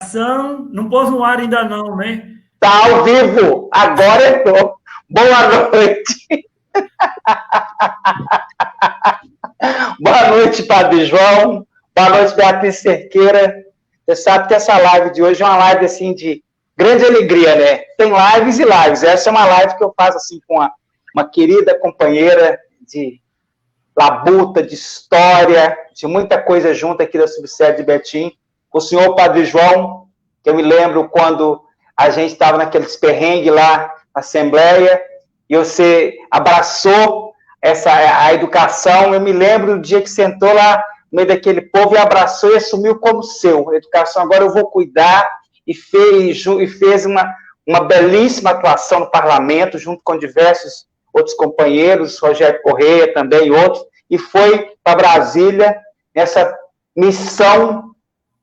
gravação. Não pôs no ar ainda não, né? Tá ao vivo. Agora entrou. Boa noite. Boa noite, Padre João. Boa noite, Beatriz Cerqueira. Você sabe que essa live de hoje é uma live assim de grande alegria, né? Tem lives e lives. Essa é uma live que eu faço assim com uma querida companheira de labuta, de história, de muita coisa junto aqui da subsede de Betim. O senhor Padre João, que eu me lembro quando a gente estava naqueles perrengues lá na Assembleia, e você abraçou a educação. Eu me lembro do dia que sentou lá no meio daquele povo e abraçou e assumiu como seu. A educação agora eu vou cuidar, e fez uma belíssima atuação no parlamento, junto com diversos outros companheiros, Rogério Correia também e outros, e foi para Brasília nessa missão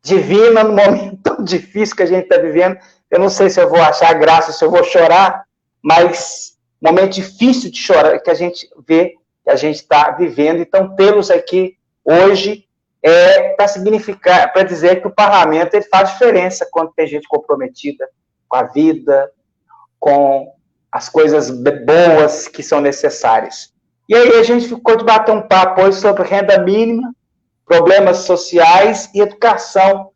divina, no momento tão difícil que a gente está vivendo. Eu não sei se eu vou achar graça, se eu vou chorar, mas momento difícil de chorar, que a gente vê, que a gente está vivendo. Então, tê-los aqui hoje para significar, para dizer que o parlamento ele faz diferença quando tem gente comprometida com a vida, com as coisas boas que são necessárias. E aí a gente ficou de bater um papo hoje sobre renda mínima, problemas sociais e educação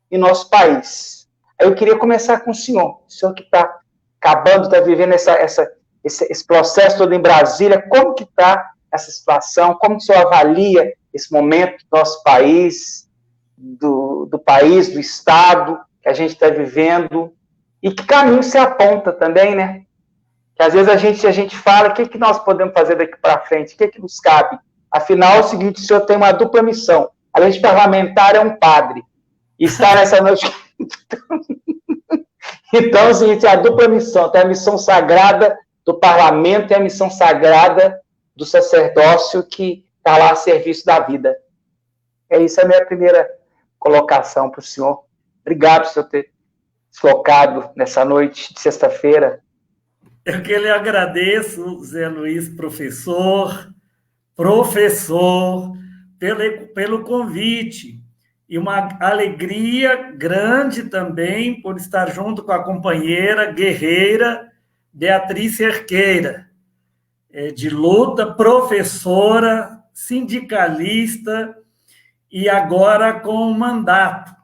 em nosso país. Aí eu queria começar com o senhor que está acabando, está vivendo esse processo todo em Brasília. Como que está essa situação? Como que o senhor avalia esse momento do nosso país, do país, do Estado que a gente está vivendo? E que caminho se aponta também, né? Que às vezes a gente fala, o que nós podemos fazer daqui para frente? O que nos cabe? Afinal, é o seguinte, o senhor tem uma dupla missão. Além de parlamentar, é um padre. E está nessa noite... Então, é o seguinte, a dupla missão. Tem a missão sagrada do parlamento e a missão sagrada do sacerdócio que está lá a serviço da vida. Isso é a minha primeira colocação para o senhor. Obrigado por o senhor ter deslocado nessa noite de sexta-feira. Eu que lhe agradeço, Zé Luiz, professor, pelo convite. E uma alegria grande também por estar junto com a companheira guerreira Beatriz Cerqueira, de luta, professora, sindicalista e agora com um mandato,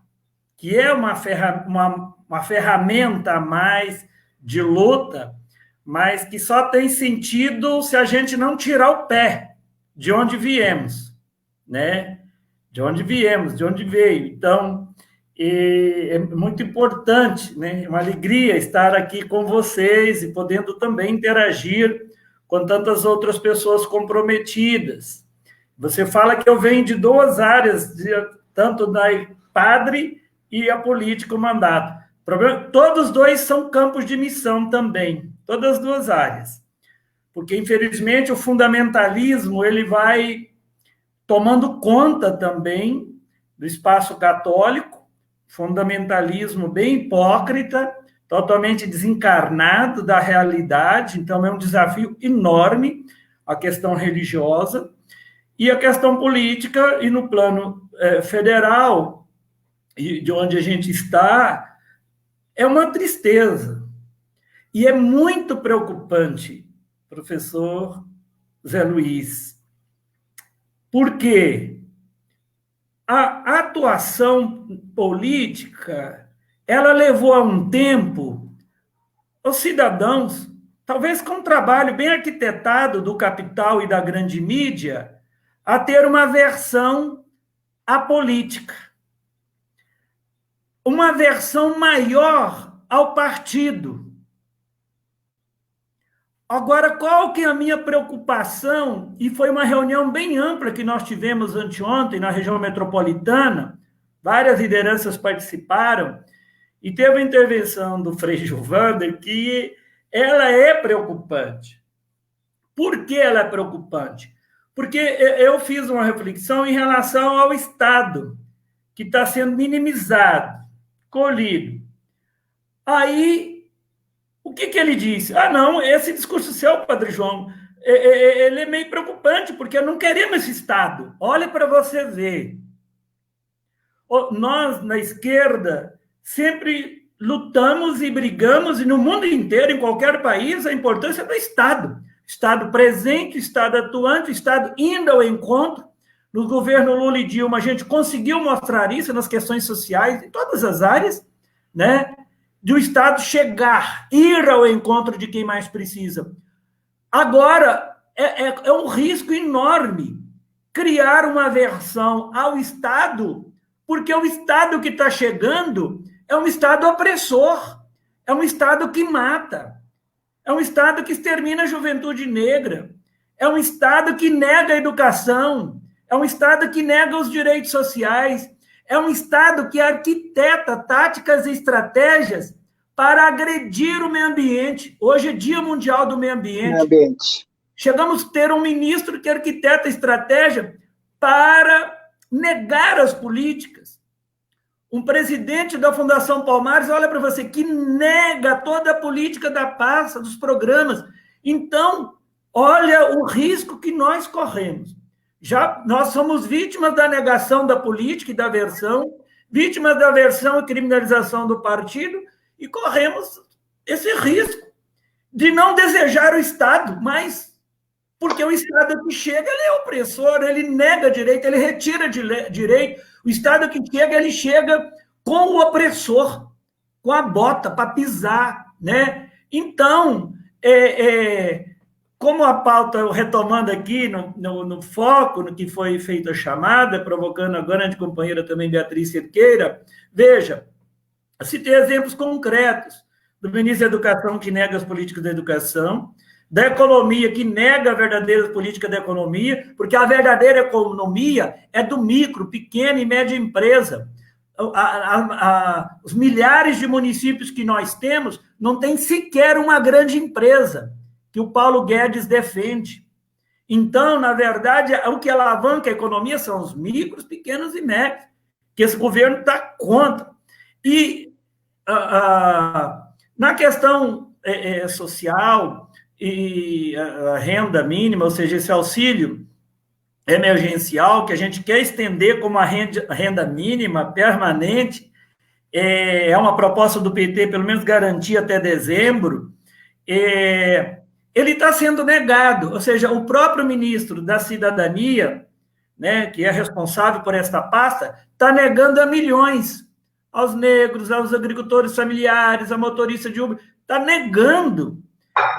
que é uma ferramenta a mais de luta, mas que só tem sentido se a gente não tirar o pé de onde viemos, né? De onde viemos, de onde veio. Então, é muito importante, né? É uma alegria estar aqui com vocês e podendo também interagir com tantas outras pessoas comprometidas. Você fala que eu venho de duas áreas, tanto da padre e a política, o mandato. Todos dois são campos de missão também, todas as duas áreas. Porque, infelizmente, o fundamentalismo ele vai tomando conta também do espaço católico, fundamentalismo bem hipócrita, totalmente desencarnado da realidade. Então, é um desafio enorme a questão religiosa e a questão política, e no plano federal, e de onde a gente está, é uma tristeza. E é muito preocupante, professor Zé Luiz, porque a atuação política, ela levou a um tempo os cidadãos, talvez com um trabalho bem arquitetado do capital e da grande mídia, a ter uma aversão à política. Uma aversão maior ao partido. Agora, qual que é a minha preocupação? E foi uma reunião bem ampla que nós tivemos anteontem na região metropolitana, várias lideranças participaram, e teve a intervenção do Frei Gilvander, que ela é preocupante. Por que ela é preocupante? Porque eu fiz uma reflexão em relação ao Estado, que está sendo minimizado, colhido. Aí, o que ele disse? Não, esse discurso seu, Padre João, ele é meio preocupante, porque não queremos esse Estado. Olha para você ver. Nós, na esquerda, sempre lutamos e brigamos, e no mundo inteiro, em qualquer país, a importância do Estado. Estado presente, Estado atuante, Estado indo ao encontro. No governo Lula e Dilma, a gente conseguiu mostrar isso nas questões sociais, em todas as áreas, né? De o Estado chegar, ir ao encontro de quem mais precisa. Agora, é um risco enorme criar uma aversão ao Estado, porque o Estado que está chegando é um Estado opressor, é um Estado que mata, é um Estado que extermina a juventude negra, é um Estado que nega a educação, é um Estado que nega os direitos sociais, é um Estado que arquiteta táticas e estratégias para agredir o meio ambiente. Hoje é Dia Mundial do Meio Ambiente. Chegamos a ter um ministro que arquiteta estratégia para negar as políticas. Um presidente da Fundação Palmares, olha para você, que nega toda a política da pasta, dos programas. Então, olha o risco que nós corremos. Nós somos vítimas da negação da política e da aversão, vítimas da aversão e criminalização do partido, e corremos esse risco de não desejar o Estado, mas porque o Estado que chega, ele é opressor, ele nega direito, ele retira direito. O Estado que chega, ele chega com o opressor, com a bota para pisar, né? Então, como a pauta, retomando aqui no foco, no que foi feita a chamada, provocando a grande companheira também, Beatriz Cerqueira, veja, citei exemplos concretos do ministro da Educação que nega as políticas da educação, da economia que nega a verdadeira política da economia, porque a verdadeira economia é do micro, pequena e média empresa. Os milhares de municípios que nós temos não tem sequer uma grande empresa, que o Paulo Guedes defende. Então, na verdade, o que alavanca a economia são os micros, pequenos e médios, que esse governo está contra. E na questão social e a renda mínima, ou seja, esse auxílio emergencial, que a gente quer estender como a renda mínima permanente, é uma proposta do PT, pelo menos garantir até dezembro, ele está sendo negado, ou seja, o próprio ministro da Cidadania, né, que é responsável por esta pasta, está negando a milhões, aos negros, aos agricultores familiares, a motorista de Uber, está negando.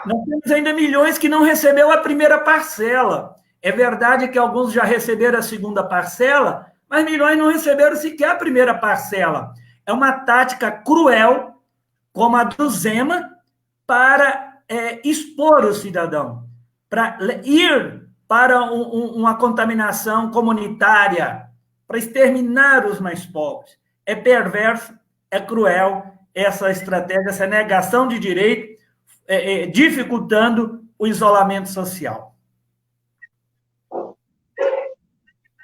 Nós temos ainda milhões que não recebeu a primeira parcela. É verdade que alguns já receberam a segunda parcela, mas milhões não receberam sequer a primeira parcela. É uma tática cruel, como a do Zema, para expor o cidadão, para ir para uma contaminação comunitária, para exterminar os mais pobres. É perverso, é cruel essa estratégia, essa negação de direito, dificultando o isolamento social.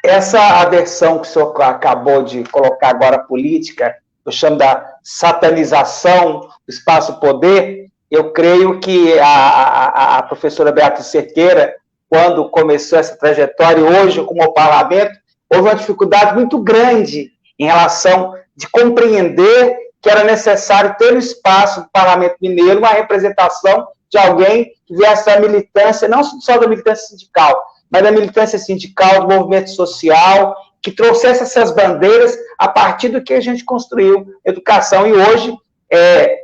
Essa aversão que o senhor acabou de colocar agora, política, eu chamo da satanização do espaço-poder, eu creio que a professora Beatriz Cerqueira, quando começou essa trajetória, hoje, como o parlamento, houve uma dificuldade muito grande em relação de compreender que era necessário ter no espaço do Parlamento Mineiro uma representação de alguém que viesse da militância, não só da militância sindical, mas da militância sindical, do movimento social, que trouxesse essas bandeiras a partir do que a gente construiu, educação. E hoje,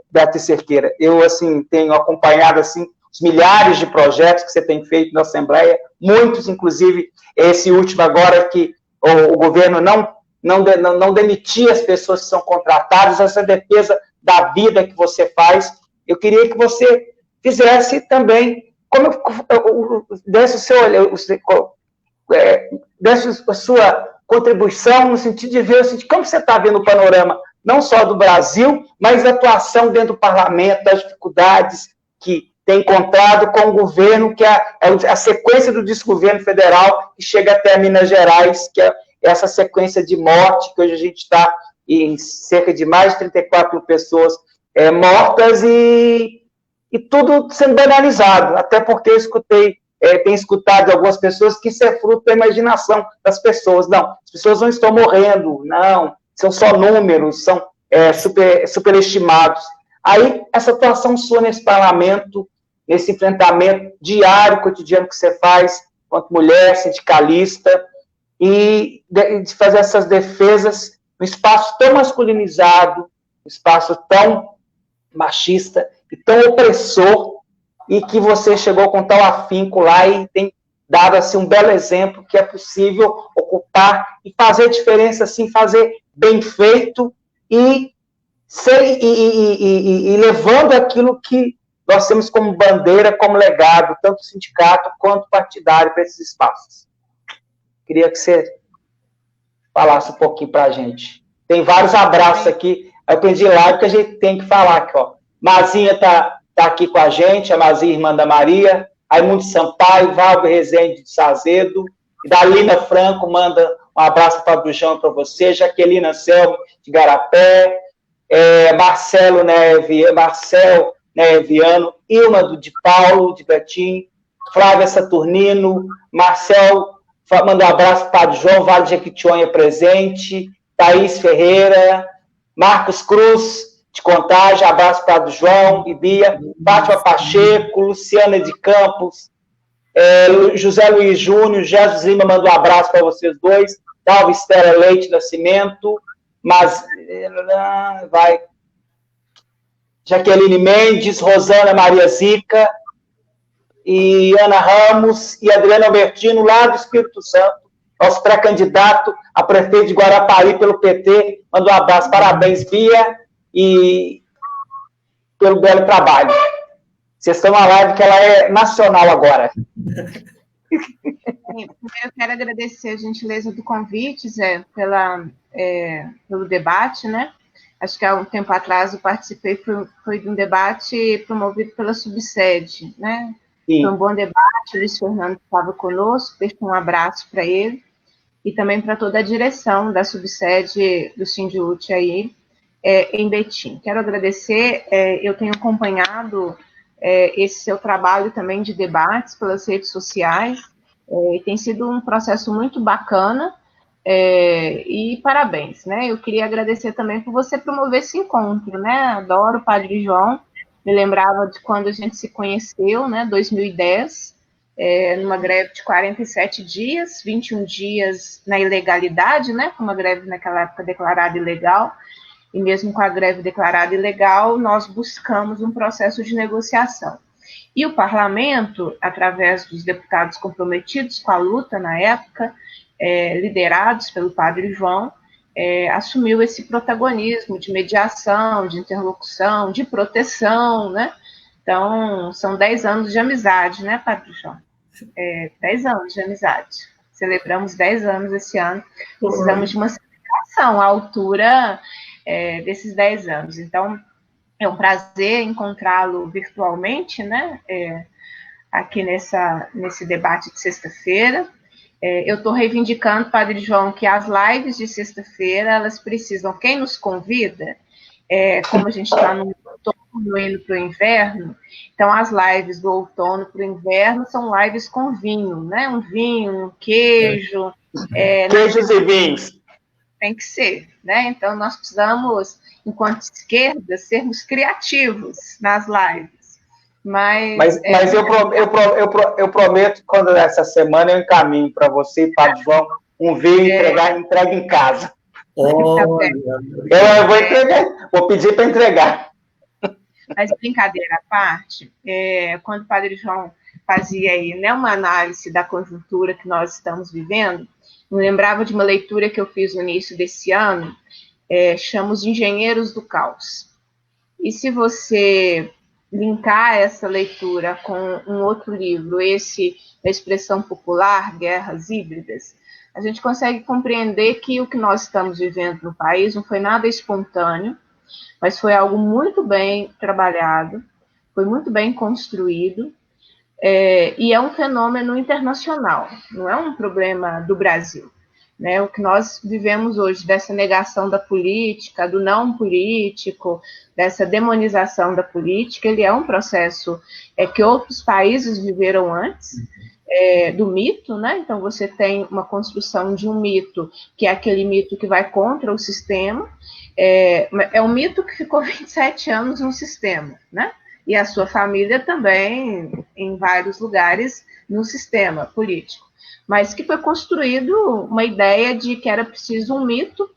Beatriz Cerqueira, eu assim, tenho acompanhado assim, os milhares de projetos que você tem feito na Assembleia, muitos, inclusive, esse último agora, que o governo não demitir as pessoas que são contratadas, essa defesa da vida que você faz. Eu queria que você fizesse também, desse a sua contribuição no sentido de ver como você está vendo o panorama, não só do Brasil, mas da atuação dentro do parlamento, das dificuldades que tem encontrado com o governo, que é a sequência do desgoverno federal, que chega até Minas Gerais, que é essa sequência de morte, que hoje a gente está em cerca de mais de 34 mil pessoas mortas e tudo sendo banalizado, até porque eu tenho escutado de algumas pessoas que isso é fruto da imaginação das pessoas. Não, as pessoas não estão morrendo, não, são só números, superestimados. Aí, essa atuação sua nesse parlamento, nesse enfrentamento diário, cotidiano que você faz, enquanto mulher, sindicalista, e de fazer essas defesas no espaço tão masculinizado, um espaço tão machista e tão opressor, e que você chegou com tal afinco lá e tem dado assim, um belo exemplo que é possível ocupar e fazer diferença, assim, fazer bem feito e levando aquilo que nós temos como bandeira, como legado, tanto sindicato quanto partidário para esses espaços. Queria que você falasse um pouquinho para a gente. Tem vários abraços aqui. Eu pedi live que a gente tem que falar aqui, ó. Mazinha tá aqui com a gente, a Mazinha, irmã da Maria. Raimundo Sampaio, Valber Rezende de Sazedo. E Dalina Franco manda um abraço para o João para você. Jaqueline Anselmo de Garapé. Marcel Neviano. Ilma de Paulo, de Betim. Flávia Saturnino. Marcel manda um abraço para o Padre João, Vale de Jequitinhonha presente. Thaís Ferreira, Marcos Cruz, de Contagem, abraço para o Padre João e Bia. Fátima Pacheco, Luciana de Campos, José Luiz Júnior, Jesus Lima manda um abraço para vocês dois. Dalva Estela Leite Nascimento, Jaqueline Mendes, Rosana Maria Zica, e Ana Ramos e Adriana Albertino, lá do Espírito Santo, nosso pré-candidato a prefeito de Guarapari pelo PT. Manda um abraço, parabéns, Bia, e pelo belo trabalho. Vocês estão na live que ela é nacional agora. Primeiro, eu quero agradecer a gentileza do convite, Zé, pelo debate, né? Acho que há um tempo atrás eu participei, foi de um debate promovido pela Subsede, né? Sim. Foi um bom debate, o Luiz Fernando estava conosco, deixo um abraço para ele, e também para toda a direção da Subsede do Sindiúti aí, em Betim. Quero agradecer, eu tenho acompanhado esse seu trabalho também de debates pelas redes sociais, e tem sido um processo muito bacana, e parabéns, né? Eu queria agradecer também por você promover esse encontro, né? Adoro o Padre João, me lembrava de quando a gente se conheceu, né? 2010, numa greve de 47 dias, 21 dias na ilegalidade, né? Uma greve naquela época declarada ilegal, e mesmo com a greve declarada ilegal, nós buscamos um processo de negociação. E o parlamento, através dos deputados comprometidos com a luta na época, liderados pelo Padre João, assumiu esse protagonismo de mediação, de interlocução, de proteção, né? Então, são 10 anos de amizade, né, Padre João? 10 anos de amizade. Celebramos 10 anos esse ano. Precisamos de uma celebração à altura desses 10 anos. Então, é um prazer encontrá-lo virtualmente, né? Aqui nesse debate de sexta-feira. Eu estou reivindicando, Padre João, que as lives de sexta-feira, elas precisam, quem nos convida, como a gente está no outono, indo para o inverno, então as lives do outono para o inverno são lives com vinho, né? Um vinho, um queijo. Queijos e vinhos. Tem que ser, né? Então nós precisamos, enquanto esquerda, sermos criativos nas lives. Mas eu prometo que quando essa semana eu encaminho para você e Padre João um vinho entrega em casa. Eu vou entregar, vou pedir para entregar. Mas brincadeira à parte, quando o Padre João fazia aí, né, uma análise da conjuntura que nós estamos vivendo, me lembrava de uma leitura que eu fiz no início desse ano, chama Os Engenheiros do Caos. E se você linkar essa leitura com um outro livro, a expressão popular, Guerras Híbridas, a gente consegue compreender que o que nós estamos vivendo no país não foi nada espontâneo, mas foi algo muito bem trabalhado, foi muito bem construído, e é um fenômeno internacional, não é um problema do Brasil. Né, o que nós vivemos hoje, dessa negação da política, do não político, dessa demonização da política, ele é um processo que outros países viveram antes, do mito, né? Então, você tem uma construção de um mito, que é aquele mito que vai contra o sistema, é um mito que ficou 27 anos no sistema, né? E a sua família também, em vários lugares, no sistema político. Mas que foi construído uma ideia de que era preciso um mito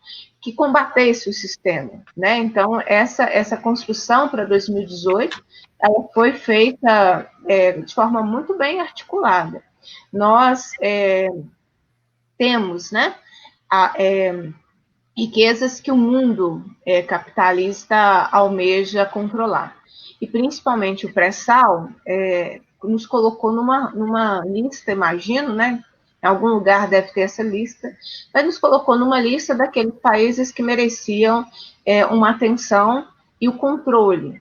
que combatesse o sistema, né? Então, essa construção para 2018, ela foi feita de forma muito bem articulada. Nós temos, né, riquezas que o mundo capitalista almeja controlar. E, principalmente, o pré-sal nos colocou numa lista, imagino, né? Em algum lugar deve ter essa lista, mas nos colocou numa lista daqueles países que mereciam uma atenção e o controle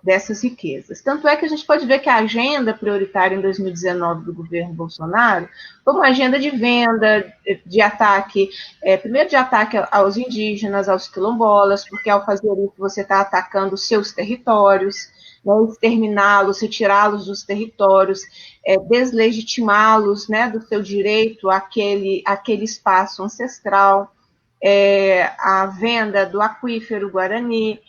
dessas riquezas. Tanto é que a gente pode ver que a agenda prioritária em 2019 do governo Bolsonaro foi uma agenda de venda, de ataque, primeiro de ataque aos indígenas, aos quilombolas, porque ao fazer isso você está atacando os seus territórios, né, exterminá-los, retirá-los dos territórios, deslegitimá-los, né, do seu direito àquele espaço ancestral, a venda do aquífero Guarani,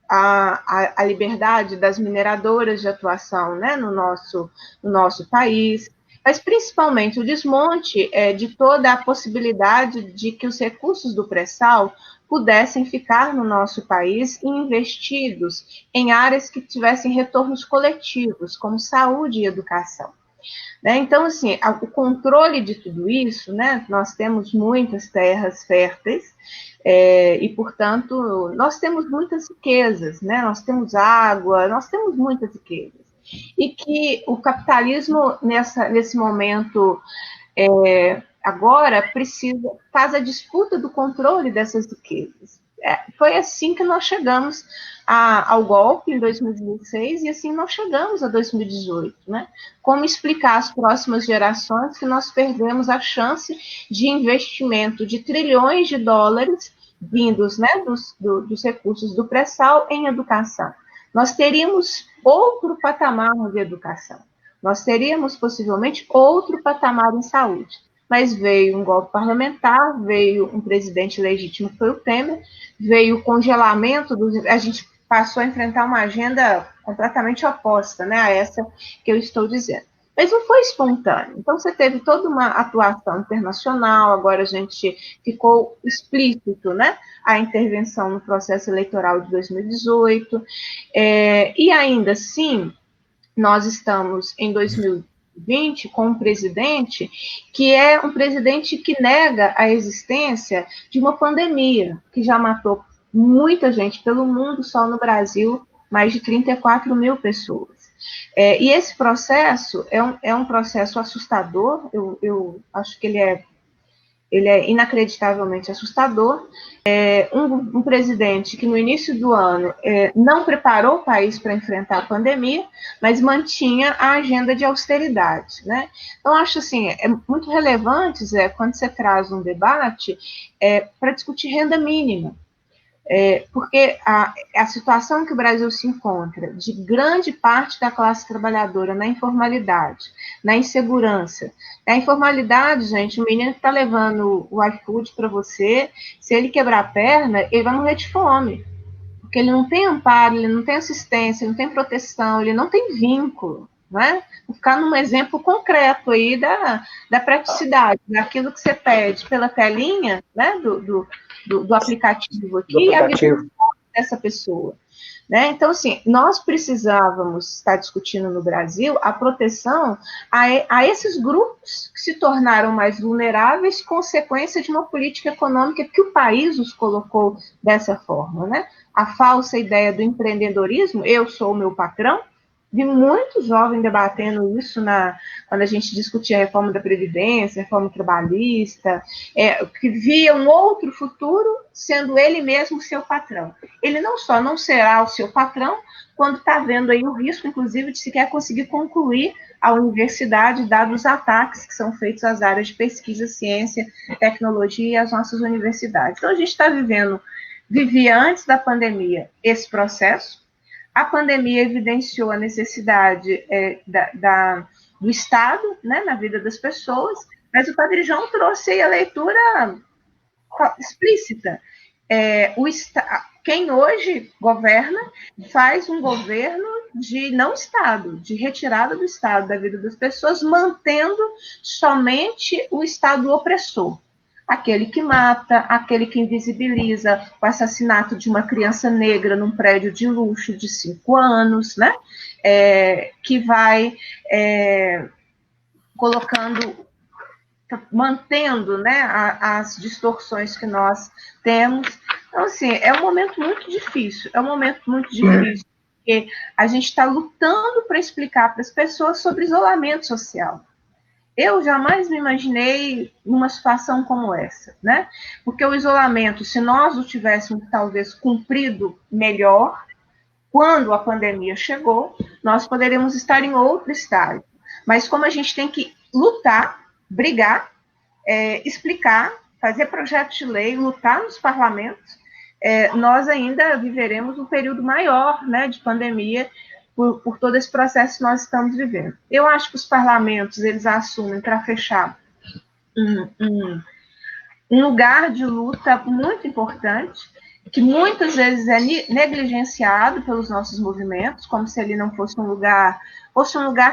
a liberdade das mineradoras de atuação, né, no nosso país, mas principalmente o desmonte de toda a possibilidade de que os recursos do pré-sal pudessem ficar no nosso país e investidos em áreas que tivessem retornos coletivos, como saúde e educação. Né? Então, assim, o controle de tudo isso, né, nós temos muitas terras férteis, e, portanto, nós temos muitas riquezas, né? Nós temos água, nós temos muitas riquezas. E que o capitalismo, nesse momento, agora, faz a disputa do controle dessas riquezas. Foi assim que nós chegamos ao golpe em 2016 e assim nós chegamos a 2018, né? Como explicar às próximas gerações que nós perdemos a chance de investimento de trilhões de dólares vindos, né, dos recursos do pré-sal em educação. Nós teríamos outro patamar de educação. Nós teríamos possivelmente outro patamar em saúde. Mas veio um golpe parlamentar, veio um presidente legítimo, que foi o Temer, veio o congelamento, a gente passou a enfrentar uma agenda completamente oposta, né, a essa que eu estou dizendo. Mas não foi espontâneo. Então, você teve toda uma atuação internacional, agora a gente ficou explícito, né, a intervenção no processo eleitoral de 2018, e ainda assim, nós estamos em 2020 com um presidente que é um presidente que nega a existência de uma pandemia, que já matou muita gente pelo mundo, só no Brasil, mais de 34 mil pessoas. E esse processo é um processo assustador, eu acho que ele é inacreditavelmente assustador. Um presidente que no início do ano não preparou o país para enfrentar a pandemia, mas mantinha a agenda de austeridade, né? Então, acho assim, é muito relevante, Zé, quando você traz um debate para discutir renda mínima. Porque a situação que o Brasil se encontra, de grande parte da classe trabalhadora na informalidade, na insegurança. A informalidade, gente, o menino que está levando o iFood para você, se ele quebrar a perna, ele vai morrer de fome. Porque ele não tem amparo, ele não tem assistência, ele não tem proteção, ele não tem vínculo. Não é? Vou ficar num exemplo concreto aí da praticidade, daquilo que você pede pela telinha, né, do aplicativo aqui, a vida dessa pessoa. Né? Então, assim, nós precisávamos estar discutindo no Brasil a proteção a esses grupos que se tornaram mais vulneráveis, consequência de uma política econômica que o país os colocou dessa forma. Né? A falsa ideia do empreendedorismo, eu sou o meu patrão. Vi muitos jovens debatendo isso quando a gente discutia a reforma da Previdência, a reforma trabalhista, que via um outro futuro sendo ele mesmo seu patrão. Ele não só não será o seu patrão, quando está vendo aí o risco, inclusive, de sequer conseguir concluir a universidade, dados os ataques que são feitos às áreas de pesquisa, ciência, tecnologia e às nossas universidades. Então, a gente vivia antes da pandemia esse processo. A pandemia evidenciou a necessidade do Estado, né, na vida das pessoas, mas o Padre João trouxe aí a leitura explícita. Quem hoje governa faz um governo de não Estado, de retirada do Estado da vida das pessoas, mantendo somente o Estado opressor. Aquele que mata, aquele que invisibiliza o assassinato de uma criança negra num prédio de luxo de 5 anos, né? Que vai mantendo, né, as distorções que nós temos. Então, assim, é um momento muito difícil, porque a gente está lutando para explicar para as pessoas sobre isolamento social. Eu jamais me imaginei numa situação como essa, né? Porque o isolamento, se nós o tivéssemos talvez cumprido melhor, quando a pandemia chegou, nós poderíamos estar em outro estágio. Mas como a gente tem que lutar, brigar, explicar, fazer projetos de lei, lutar nos parlamentos, nós ainda viveremos um período maior, né, de pandemia, por todo esse processo que nós estamos vivendo. Eu acho que os parlamentos, eles assumem para fechar um lugar de luta muito importante, que muitas vezes é negligenciado pelos nossos movimentos, como se ele não fosse um lugar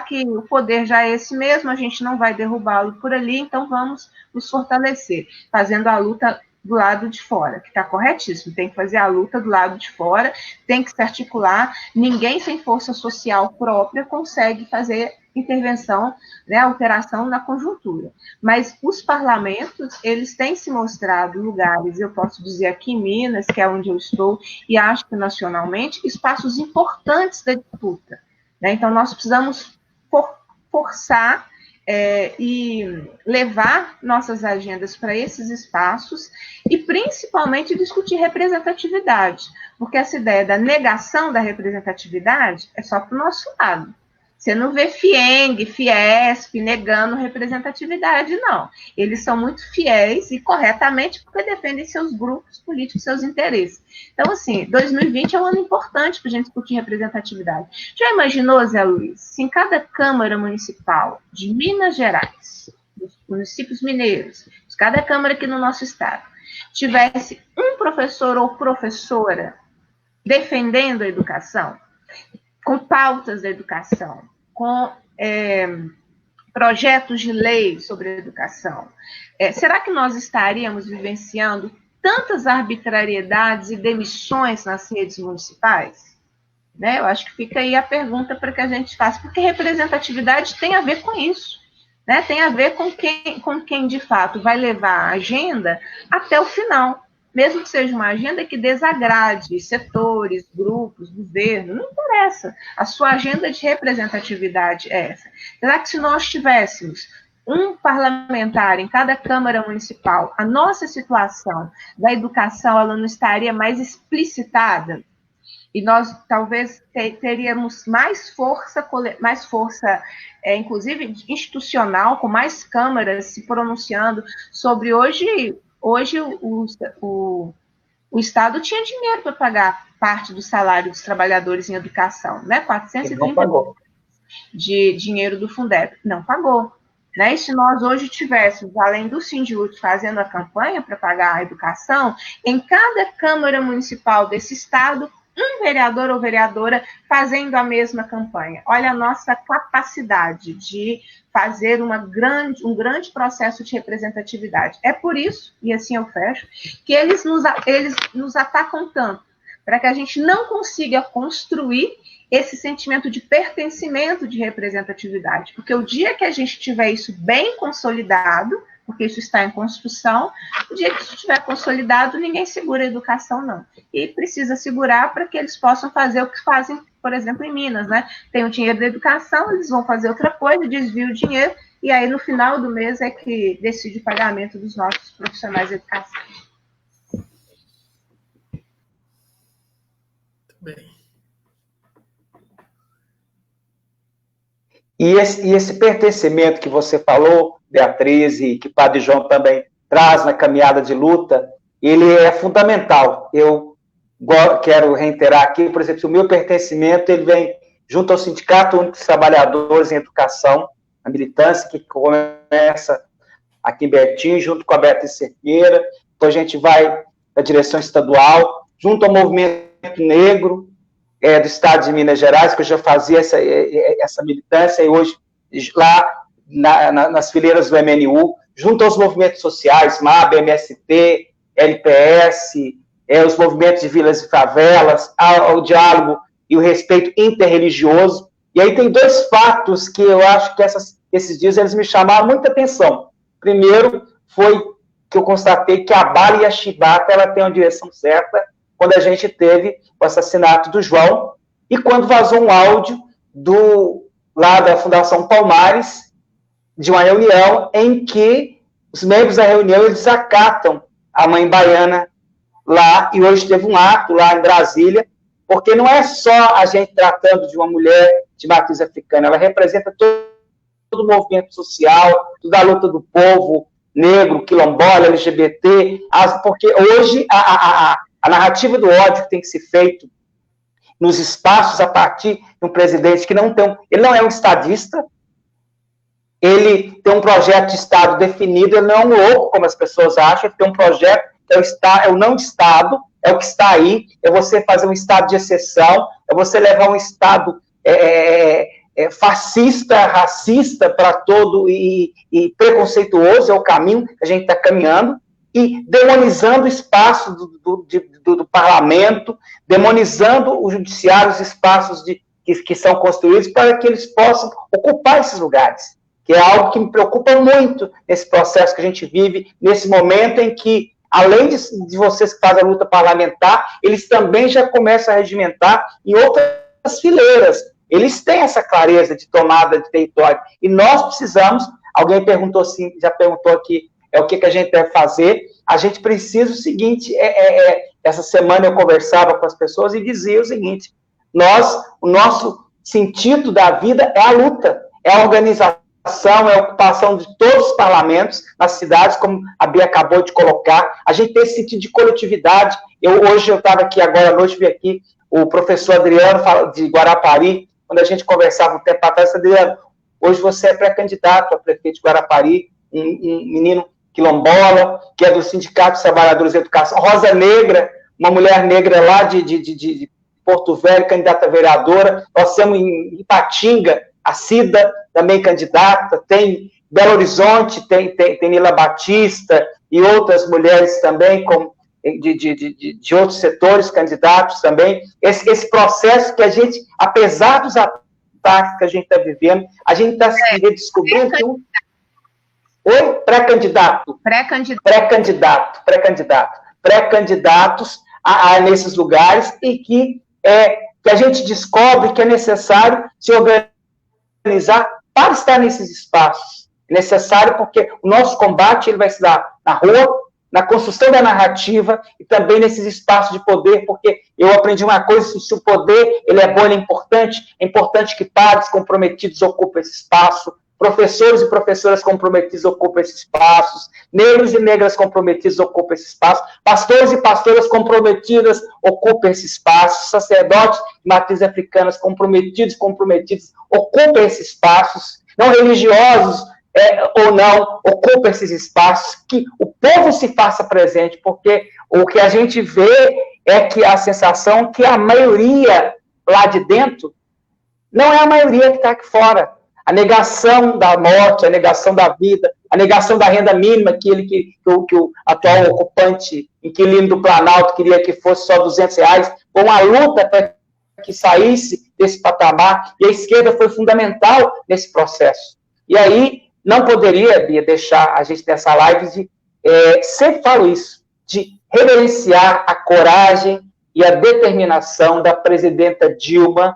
que o poder já é esse mesmo, a gente não vai derrubá-lo por ali, então vamos nos fortalecer, fazendo a luta do lado de fora, que está corretíssimo, tem que fazer a luta do lado de fora, tem que se articular, ninguém sem força social própria consegue fazer intervenção, né, alteração na conjuntura. Mas os parlamentos, eles têm se mostrado lugares, eu posso dizer aqui em Minas, que é onde eu estou, e acho que nacionalmente, espaços importantes da disputa. Né? Então, nós precisamos forçar e levar nossas agendas para esses espaços e, principalmente, discutir representatividade, porque essa ideia da negação da representatividade é só para o nosso lado. Você não vê FIENG, FIESP negando representatividade, não. Eles são muito fiéis e corretamente porque defendem seus grupos políticos, seus interesses. Então, assim, 2020 é um ano importante para a gente discutir representatividade. Já imaginou, Zé Luiz, se em cada Câmara Municipal de Minas Gerais, dos municípios mineiros, de cada Câmara aqui no nosso estado, tivesse um professor ou professora defendendo a educação, com pautas da educação, com projetos de lei sobre a educação, será que nós estaríamos vivenciando tantas arbitrariedades e demissões nas redes municipais? Né? Eu acho que fica aí a pergunta para que a gente faça, porque representatividade tem a ver com isso, né? Tem a ver com quem de fato vai levar a agenda até o final, mesmo que seja uma agenda que desagrade setores, grupos, governo, não interessa. A sua agenda de representatividade é essa. Será que se nós tivéssemos um parlamentar em cada Câmara Municipal, a nossa situação da educação ela não estaria mais explicitada? E nós talvez teríamos mais força, inclusive institucional, com mais câmaras se pronunciando sobre hoje o Estado tinha dinheiro para pagar parte do salário dos trabalhadores em educação, né? 430 de dinheiro do Fundeb. Não pagou. Né? E se nós hoje tivéssemos, além do Sindiúte fazendo a campanha para pagar a educação, em cada Câmara Municipal desse Estado, um vereador ou vereadora fazendo a mesma campanha. Olha a nossa capacidade de fazer um grande processo de representatividade. É por isso, e assim eu fecho, que eles nos atacam tanto, para que a gente não consiga construir esse sentimento de pertencimento, de representatividade. Porque o dia que a gente tiver isso bem consolidado, porque isso está em construção, o dia que isso estiver consolidado, ninguém segura a educação, não. E precisa segurar para que eles possam fazer o que fazem, por exemplo, em Minas, né? Tem o dinheiro da educação, eles vão fazer outra coisa, desviam o dinheiro, e aí no final do mês é que decide o pagamento dos nossos profissionais de educação. Muito bem. E esse pertencimento que você falou, Beatriz, e que o Padre João também traz na caminhada de luta, ele é fundamental. Eu quero reiterar aqui, por exemplo, o meu pertencimento ele vem junto ao Sindicato Único dos Trabalhadores em Educação, a militância que começa aqui em Betim, junto com a Beatriz Cerqueira, depois a gente vai na direção estadual, junto ao movimento negro do estado de Minas Gerais, que eu já fazia essa militância, e hoje lá nas fileiras do MNU, junto aos movimentos sociais, MAB, MST, LPS, os movimentos de vilas e favelas, ao diálogo e o respeito interreligioso. E aí tem dois fatos que eu acho que esses dias eles me chamaram muita atenção. Primeiro foi que eu constatei que a bala e a chibata ela tem uma direção certa quando a gente teve o assassinato do João e quando vazou um áudio lá da Fundação Palmares, de uma reunião em que os membros da reunião eles acatam a mãe baiana lá, e hoje teve um ato lá em Brasília, porque não é só a gente tratando de uma mulher de matriz africana, ela representa todo o movimento social, toda a luta do povo negro, quilombola, LGBT, porque hoje a narrativa do ódio que tem que ser feito nos espaços a partir de um presidente que ele não é um estadista, ele tem um projeto de Estado definido, ele não é um louco, como as pessoas acham, ele tem um projeto, é o não Estado, é o que está aí, é você fazer um Estado de exceção, é você levar um Estado fascista, racista para todo e preconceituoso, é o caminho que a gente está caminhando, e demonizando o espaço do parlamento, demonizando o judiciário, os espaços que são construídos para que eles possam ocupar esses lugares, que é algo que me preocupa muito nesse processo que a gente vive, nesse momento em que, além de vocês que fazem a luta parlamentar, eles também já começam a regimentar em outras fileiras. Eles têm essa clareza de tomada de território. E nós precisamos, alguém perguntou assim, já perguntou aqui, o que a gente deve fazer. A gente precisa o seguinte, essa semana eu conversava com as pessoas e dizia o seguinte, o nosso sentido da vida é a luta, é a organização, é a ocupação de todos os parlamentos nas cidades, como a Bia acabou de colocar. A gente tem esse sentido de coletividade. Hoje eu estava aqui, agora à noite, vi aqui o professor Adriano de Guarapari, quando a gente conversava um tempo atrás, Adriano, hoje você é pré-candidato a prefeito de Guarapari, um menino quilombola, que é do Sindicato dos Trabalhadores de Educação, Rosa Negra, uma mulher negra lá de Porto Velho, candidata a vereadora. Nós temos em Ipatinga, a Cida, também candidata, tem Belo Horizonte, tem Nila Batista e outras mulheres também, de outros setores, candidatos também. Esse processo que a gente, apesar dos ataques que a gente está vivendo, a gente está se redescobrindo que Oi? Pré-candidato. Pré-candidatos nesses lugares e que a gente descobre que é necessário se organizar para estar nesses espaços. É necessário porque o nosso combate ele vai se dar na rua, na construção da narrativa e também nesses espaços de poder, porque eu aprendi uma coisa, se o poder ele é bom, ele é importante que padres comprometidos ocupem esse espaço, professores e professoras comprometidos ocupam esses espaços, negros e negras comprometidos ocupam esse espaço, pastores e pastoras comprometidas ocupam esse espaço, sacerdotes e matrizes africanas comprometidos ocupam esses espaços, não religiosos ou não, ocupam esses espaços, que o povo se faça presente, porque o que a gente vê é que a sensação que a maioria lá de dentro não é a maioria que está aqui fora. A negação da morte, a negação da vida, a negação da renda mínima, que o atual ocupante, inquilino do Planalto, queria que fosse só R$200, foi uma luta para que saísse desse patamar, e a esquerda foi fundamental nesse processo. E aí, não poderia, Bia, deixar a gente nessa live sempre falo isso, de reverenciar a coragem e a determinação da presidenta Dilma,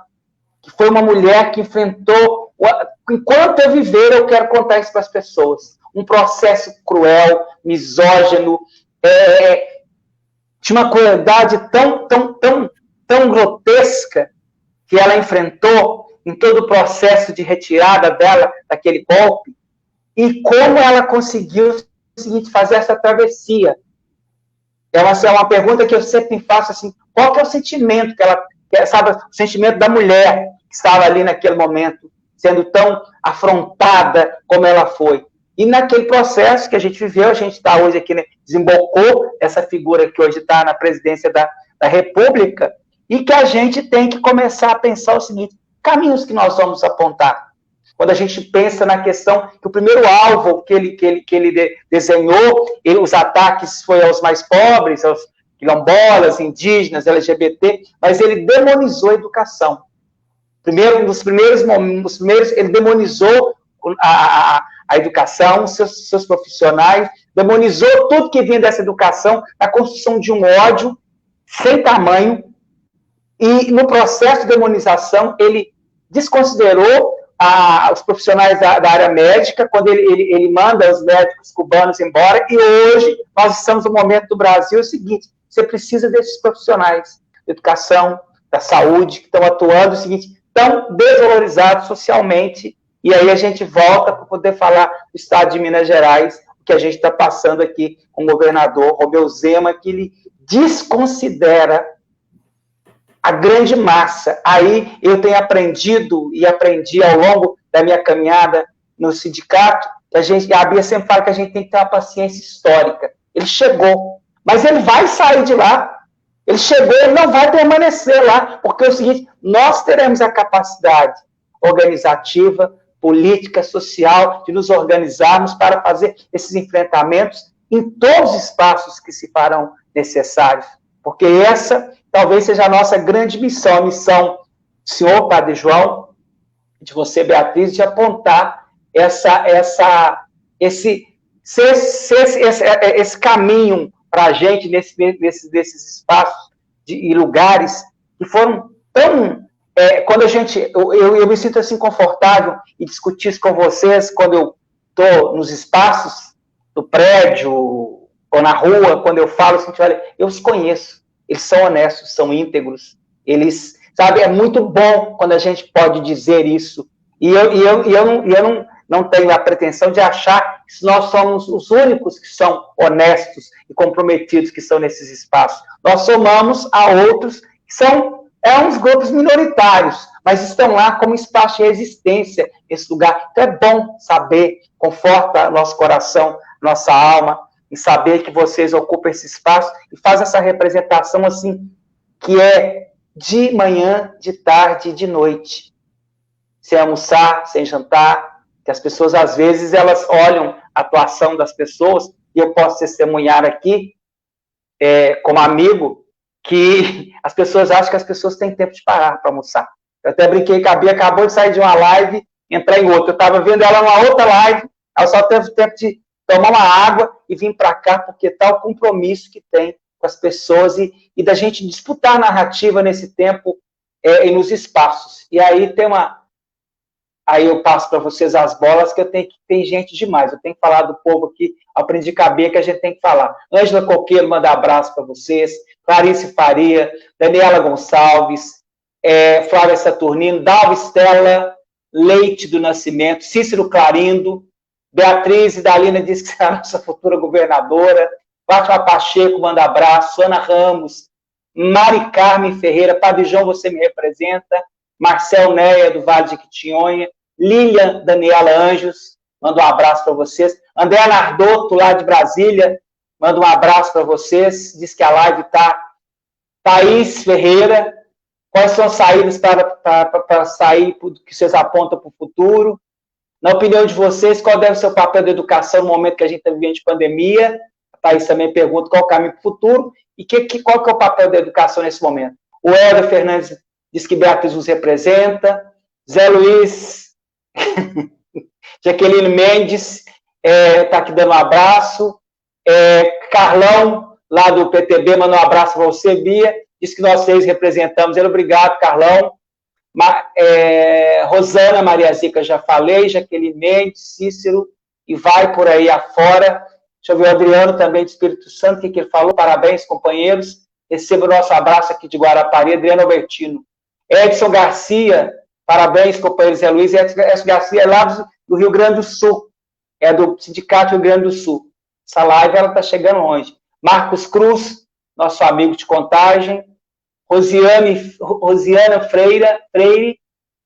que foi uma mulher que enfrentou. Enquanto eu viver, eu quero contar isso para as pessoas. Um processo cruel, misógino, de uma crueldade tão grotesca que ela enfrentou em todo o processo de retirada dela daquele golpe, e como ela conseguiu fazer essa travessia. É uma pergunta que eu sempre me faço assim, qual que é o sentimento que ela, sabe, o sentimento da mulher que estava ali naquele momento, sendo tão afrontada como ela foi. E naquele processo que a gente viveu, a gente está hoje aqui, né, desembocou essa figura que hoje está na presidência da República, e que a gente tem que começar a pensar o seguinte: caminhos que nós vamos apontar. Quando a gente pensa na questão que o primeiro alvo que ele desenhou, os ataques foi aos mais pobres, aos quilombolas, indígenas, LGBT, mas ele demonizou a educação. Nos primeiros momentos, ele demonizou a educação, seus profissionais, demonizou tudo que vinha dessa educação, a construção de um ódio sem tamanho, e no processo de demonização, ele desconsiderou os profissionais da área médica, quando ele manda os médicos cubanos embora, e hoje nós estamos no momento do Brasil, é o seguinte: você precisa desses profissionais da educação, da saúde, que estão atuando, é o seguinte, tão desvalorizados socialmente, e aí a gente volta para poder falar do estado de Minas Gerais, o que a gente está passando aqui com o governador Romeu Zema, que ele desconsidera a grande massa. Aí eu tenho aprendido e aprendi ao longo da minha caminhada no sindicato, que a Bia sempre fala que a gente tem que ter uma paciência histórica. Ele chegou, mas ele vai sair de lá. Ele chegou, ele não vai permanecer lá, porque é o seguinte: nós teremos a capacidade organizativa, política, social, de nos organizarmos para fazer esses enfrentamentos em todos os espaços que se farão necessários. Porque essa talvez seja a nossa grande missão, a missão do senhor Padre João, de você, Beatriz, de apontar esse caminho para a gente nesses espaços e lugares que foram tão... quando eu me sinto assim confortável em discutir isso com vocês, quando eu estou nos espaços do prédio ou na rua, quando eu falo assim, olha, eu os conheço, eles são honestos, são íntegros, eles, sabe, é muito bom quando a gente pode dizer isso, e eu não tenho a pretensão de achar que nós somos os únicos que são honestos e comprometidos que são nesses espaços. Nós somamos a outros que são uns grupos minoritários, mas estão lá como espaço de resistência nesse lugar. Então é bom saber, conforta nosso coração, nossa alma, em saber que vocês ocupam esse espaço e fazem essa representação assim, que é de manhã, de tarde e de noite. Sem almoçar, sem jantar, que as pessoas, às vezes, elas olham a atuação das pessoas, e eu posso testemunhar aqui, como amigo, que as pessoas acham que as pessoas têm tempo de parar para almoçar. Eu até brinquei que a Bia acabou de sair de uma live, entrar em outra. Eu estava vendo ela numa outra live, ela só teve tempo de tomar uma água e vir para cá, porque tá o compromisso que tem com as pessoas e da gente disputar a narrativa nesse tempo e nos espaços. E aí aí eu passo para vocês as bolas, que tem gente demais. Eu tenho que falar do povo aqui, aprendi com a Bia que a gente tem que falar. Ângela Coqueiro, manda abraço para vocês. Clarice Faria, Daniela Gonçalves, Flávia Saturnino, Dalva Estela, Leite do Nascimento, Cícero Clarindo, Beatriz e Dalina diz que será a nossa futura governadora, Fátima Pacheco manda abraço, Ana Ramos, Mari Carmen Ferreira, Padre João, você me representa, Marcel Neia, do Vale de Quitinhonha, Lilian Daniela Anjos, manda um abraço para vocês, André Nardotto, lá de Brasília, manda um abraço para vocês, diz que a live está. Thaís Ferreira, quais são as saídas para sair do que vocês apontam para o futuro? Na opinião de vocês, qual deve ser o papel da educação no momento que a gente está vivendo de pandemia? A Thaís também pergunta qual é o caminho para o futuro e qual que é o papel da educação nesse momento. O Helder Fernandes diz que Beatriz nos representa. Zé Luiz, Jaqueline Mendes está aqui dando um abraço. Carlão, lá do PTB, manda um abraço para você, Bia. Diz que nós seis representamos ele. Obrigado, Carlão. Rosana Maria Zica, já falei. Jaqueline Mendes, Cícero, e vai por aí afora. Deixa eu ver o Adriano também, do Espírito Santo, o que ele falou. Parabéns, companheiros. Receba o nosso abraço aqui de Guarapari. Adriano Albertino. Edson Garcia, parabéns, companheiros. Zé Luiz. Edson Garcia é lá do Rio Grande do Sul. É do Sindicato Rio Grande do Sul. Essa live está chegando longe. Marcos Cruz, nosso amigo de Contagem. Rosiana Freire,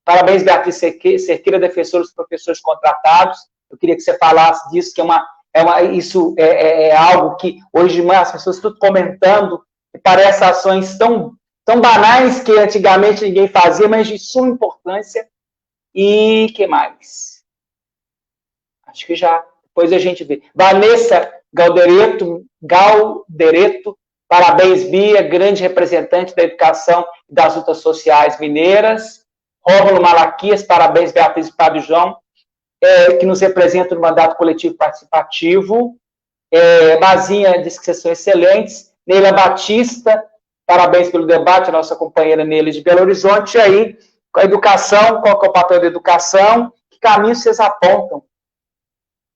Parabéns, Beatriz Cerqueira, defensora dos professores contratados. Eu queria que você falasse disso, que isso é algo que hoje de manhã as pessoas estão comentando, que parece ações tão banais que antigamente ninguém fazia, mas de suma importância. E que mais? Acho que já. Depois a gente vê. Vanessa Galdereto, parabéns, Bia, grande representante da educação e das lutas sociais mineiras. Rômulo Malaquias, parabéns, Beatriz e Padre João, que nos representa no mandato coletivo participativo. Mazinha diz que vocês são excelentes. Neila Batista, parabéns pelo debate, a nossa companheira Neila de Belo Horizonte. E aí, com a educação, qual que é o papel da educação? Que caminho vocês apontam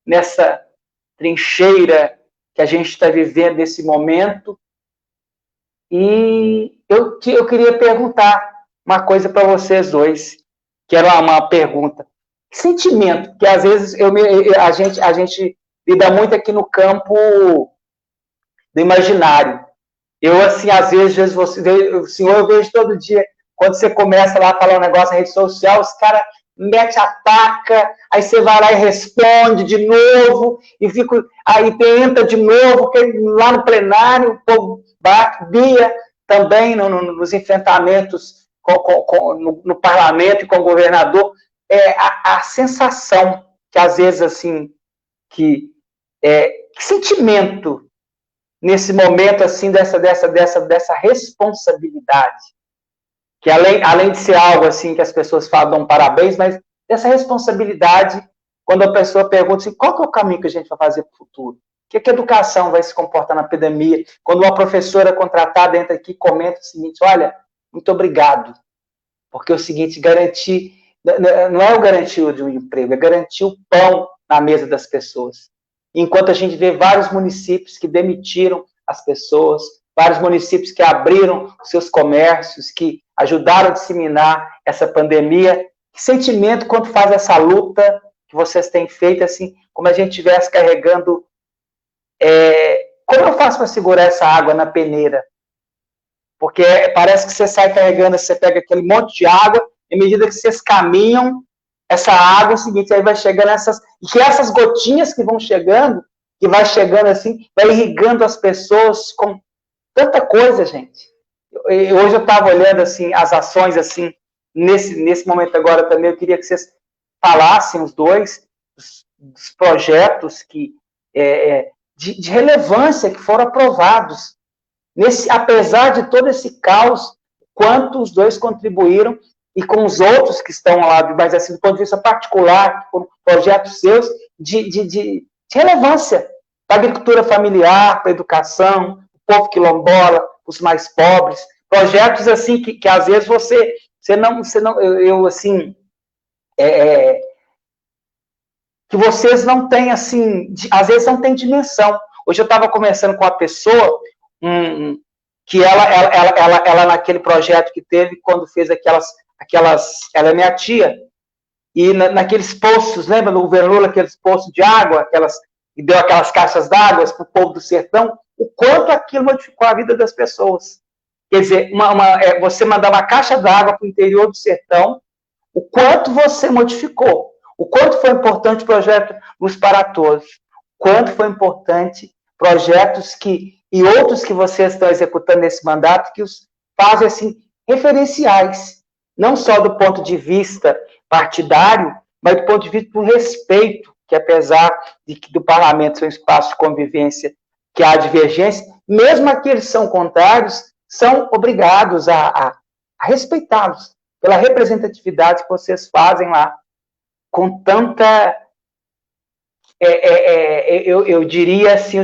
nessa trincheira que a gente está vivendo nesse momento? E eu queria perguntar uma coisa para vocês dois, que era uma pergunta. Que sentimento, que às vezes a gente lida muito aqui no campo do imaginário. Eu, assim, às vezes, o senhor, eu vejo todo dia, quando você começa lá a falar um negócio na rede social, os caras mete, ataca, aí você vai lá e responde de novo, aí entra de novo, lá no plenário, o povo bate, Bia, também nos enfrentamentos no parlamento e com o governador, a sensação que, às vezes, assim, que sentimento nesse momento, assim, dessa responsabilidade, que além de ser algo, assim, que as pessoas falam parabéns, mas dessa responsabilidade, quando a pessoa pergunta assim, qual que é o caminho que a gente vai fazer para o futuro? O que a educação vai se comportar na pandemia? Quando uma professora contratada entra aqui e comenta o seguinte, olha, muito obrigado, porque é o seguinte, não é o garantir de um emprego, é garantir o pão na mesa das pessoas. Enquanto a gente vê vários municípios que demitiram as pessoas, vários municípios que abriram seus comércios, que ajudaram a disseminar essa pandemia. Que sentimento quando faz essa luta que vocês têm feito, assim, como a gente estivesse carregando... como eu faço para segurar essa água na peneira? Porque parece que você sai carregando, você pega aquele monte de água, e à medida que vocês caminham, essa água, é o seguinte, aí vai chegando essas gotinhas que vão chegando, que vai chegando assim, vai irrigando as pessoas com tanta coisa, gente. Hoje eu estava olhando, assim, as ações, assim, nesse momento agora também, eu queria que vocês falassem, os dois, dos projetos de relevância que foram aprovados, apesar de todo esse caos, quanto os dois contribuíram, e com os outros que estão lá, mas assim, do ponto de vista particular, com projetos seus, de relevância para a agricultura familiar, para a educação, o povo quilombola, os mais pobres, projetos assim que às vezes você não, assim, que vocês não têm, assim, às vezes não tem dimensão. Hoje eu estava conversando com uma pessoa, que ela naquele projeto que teve, quando fez ela é minha tia, e naqueles poços, lembra do governo Lula, aqueles poços de água, e deu aquelas caixas d'água para o povo do sertão, o quanto aquilo modificou a vida das pessoas. Quer dizer, você mandar uma caixa d'água para o interior do sertão, o quanto você modificou, o quanto foi importante o projeto Luz para Todos, o quanto foi importante projetos e outros que vocês estão executando nesse mandato, que os fazem, assim, referenciais, não só do ponto de vista partidário, mas do ponto de vista do respeito, que apesar do parlamento ser um espaço de convivência, que há divergência, mesmo aqueles que são contrários, são obrigados a respeitá-los, pela representatividade que vocês fazem lá, com tanta... eu diria assim,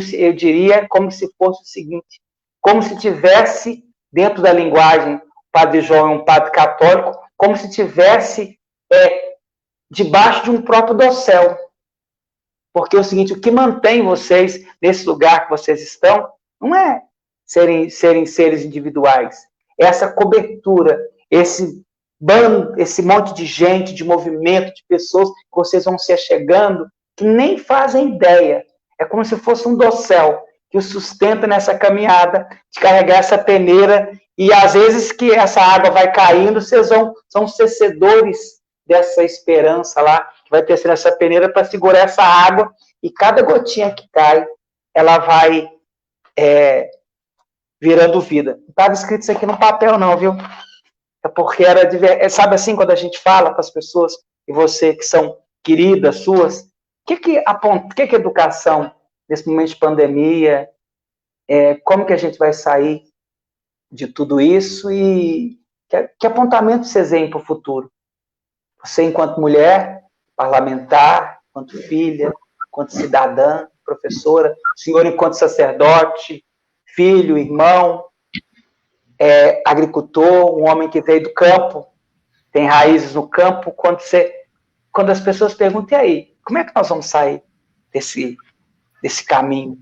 como se fosse o seguinte, como se tivesse, dentro da linguagem, o Padre João é um padre católico, como se tivesse debaixo de um próprio dossel. Porque é o seguinte, o que mantém vocês nesse lugar que vocês estão, não é serem seres individuais, é essa cobertura, esse monte de gente, de movimento, de pessoas que vocês vão se achegando, que nem fazem ideia. É como se fosse um dossel que o sustenta nessa caminhada, de carregar essa peneira, e às vezes que essa água vai caindo, vocês são cedores dessa esperança lá, que vai ter essa peneira para segurar essa água, e cada gotinha que cai, ela vai virando vida. Não estava escrito isso aqui no papel, não, viu? É porque sabe assim, quando a gente fala para as pessoas, e você que são queridas suas, o que é educação nesse momento de pandemia? Como que a gente vai sair de tudo isso e que apontamento vocês veem para o futuro? Você, enquanto mulher, parlamentar, enquanto filha, enquanto cidadã, professora, o senhor, enquanto sacerdote, filho, irmão, agricultor, um homem que veio do campo, tem raízes no campo. Quando as pessoas perguntam, e aí, como é que nós vamos sair desse caminho?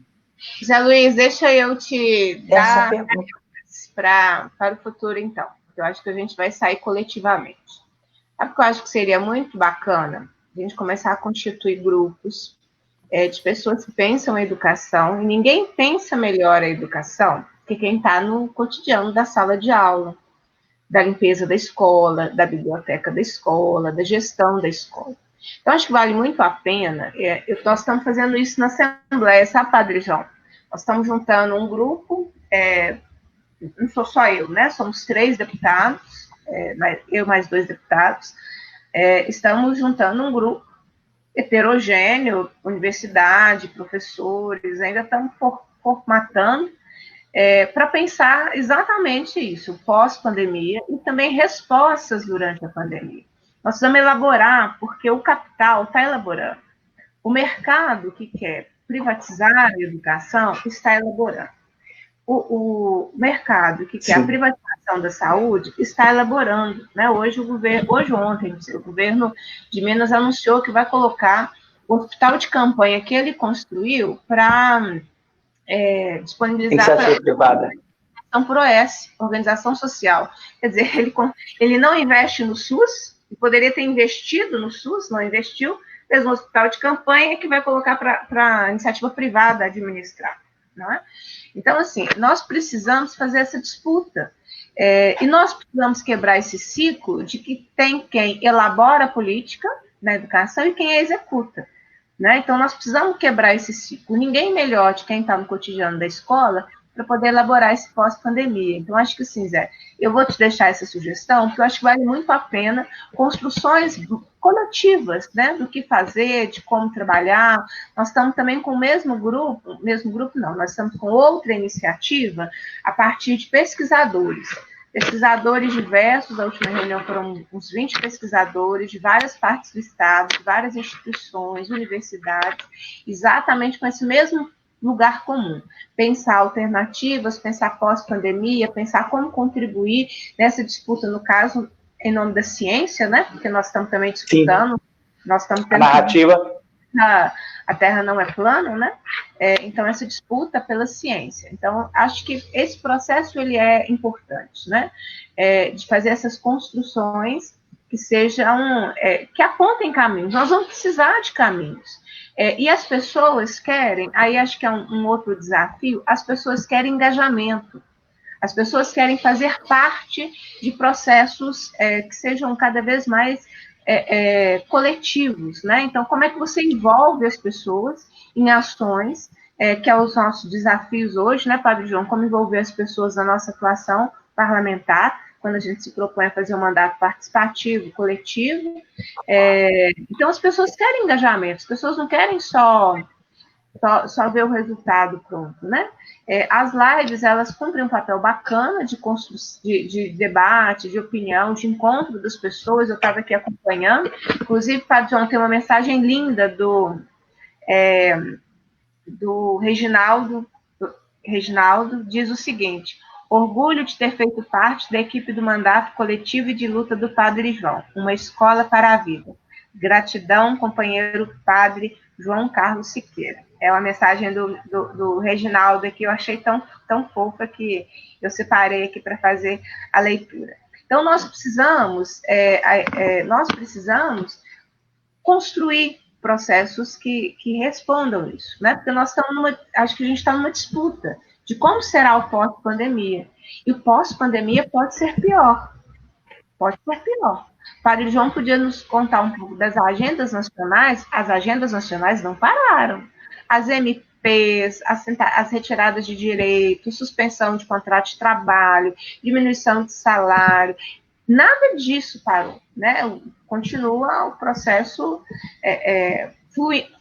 Zé Luiz, deixa eu te dar para o futuro, então. Eu acho que a gente vai sair coletivamente. Sabe o que eu acho que seria muito bacana? A gente começar a constituir grupos de pessoas que pensam em educação, e ninguém pensa melhor a educação que quem está no cotidiano da sala de aula, da limpeza da escola, da biblioteca da escola, da gestão da escola. Então, acho que vale muito a pena. Nós estamos fazendo isso na Assembleia, sabe, Padre João? Nós estamos juntando um grupo, não sou só eu, né? Somos 3 deputados, eu mais 2 deputados, estamos juntando um grupo heterogêneo, universidade, professores, ainda estamos formatando para pensar exatamente isso, pós-pandemia, e também respostas durante a pandemia. Nós precisamos elaborar, porque o capital está elaborando. O mercado que quer privatizar a educação está elaborando. O mercado que quer a privatização da saúde está elaborando, né? Ontem, o governo de Minas anunciou que vai colocar o hospital de campanha que ele construiu para disponibilizar para privada. a ProS, Organização Social. Quer dizer, ele não investe no SUS, e poderia ter investido no SUS, não investiu, fez um hospital de campanha que vai colocar para a iniciativa privada administrar, não é? Então, assim, nós precisamos fazer essa disputa, e nós precisamos quebrar esse ciclo de que tem quem elabora a política na educação e quem a executa, né? Então, nós precisamos quebrar esse ciclo. Ninguém melhor de quem está no cotidiano da escola para poder elaborar esse pós-pandemia. Então, acho que sim, Zé, eu vou te deixar essa sugestão, porque eu acho que vale muito a pena construções coletivas, né, do que fazer, de como trabalhar. Nós estamos também com o mesmo grupo não, nós estamos com outra iniciativa a partir de pesquisadores diversos. A última reunião foram uns 20 pesquisadores de várias partes do estado, de várias instituições, universidades, exatamente com esse mesmo lugar comum, pensar alternativas, pensar pós-pandemia, pensar como contribuir nessa disputa, no caso, em nome da ciência, né? Porque nós estamos também disputando, nós estamos tendo a narrativa. A Terra não é plana, né? Então, essa disputa pela ciência. Então, acho que esse processo ele é importante, né? De fazer essas construções que sejam, que apontem caminhos. Nós vamos precisar de caminhos. E as pessoas querem, aí acho que é um outro desafio, as pessoas querem engajamento. As pessoas querem fazer parte de processos que sejam cada vez mais coletivos, né? Então, como é que você envolve as pessoas em ações, que é os nossos desafios hoje, né, Padre João? Como envolver as pessoas na nossa atuação parlamentar, quando a gente se propõe a fazer um mandato participativo, coletivo. Então, as pessoas querem engajamento, as pessoas não querem só ver o resultado pronto, né? As lives, elas cumprem um papel bacana de debate, de opinião, de encontro das pessoas. Eu estava aqui acompanhando, inclusive, Padre João, tem uma mensagem linda do Reginaldo. Reginaldo diz o seguinte: orgulho de ter feito parte da equipe do mandato coletivo e de luta do Padre João, uma escola para a vida. Gratidão, companheiro Padre João Carlos Siqueira. É uma mensagem do Reginaldo que eu achei tão fofa que eu separei aqui para fazer a leitura. Então, nós precisamos construir processos que respondam isso, né? Porque nós estamos acho que a gente está numa disputa de como será o pós-pandemia. E o pós-pandemia pode ser pior. Pode ser pior. O Padre João podia nos contar um pouco das agendas nacionais. As agendas nacionais não pararam. As MPs, as retiradas de direitos, suspensão de contrato de trabalho, diminuição de salário, nada disso parou, né? Continua o processo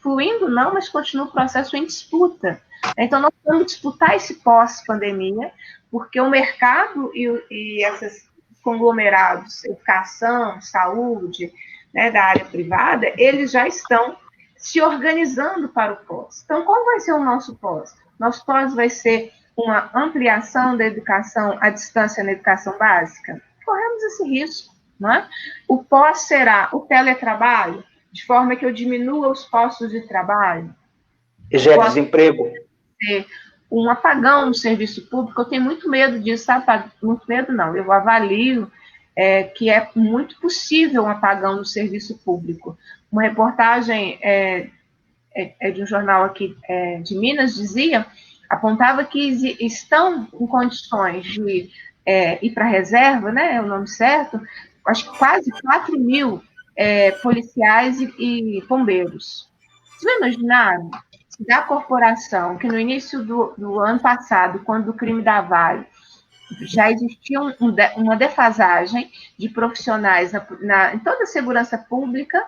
fluindo, não, mas continua o processo em disputa. Então, nós vamos disputar esse pós-pandemia, porque o mercado e esses conglomerados, educação, saúde, né, da área privada, eles já estão se organizando para o pós. Então, qual vai ser o nosso pós? Nosso pós vai ser uma ampliação da educação à distância na educação básica? Corremos esse risco, não é? O pós será o teletrabalho, de forma que eu diminua os postos de trabalho. E gera desemprego. Um apagão no serviço público, eu tenho muito medo disso, sabe? Muito medo não, eu avalio que é muito possível um apagão no serviço público. Uma reportagem de um jornal aqui de Minas apontava que estão em condições de ir para a reserva, né, é o nome certo, acho que quase 4.000 policiais e bombeiros. Vocês não imaginaram? Da corporação, que no início do ano passado, quando o crime da Vale, já existia uma defasagem de profissionais em toda a segurança pública,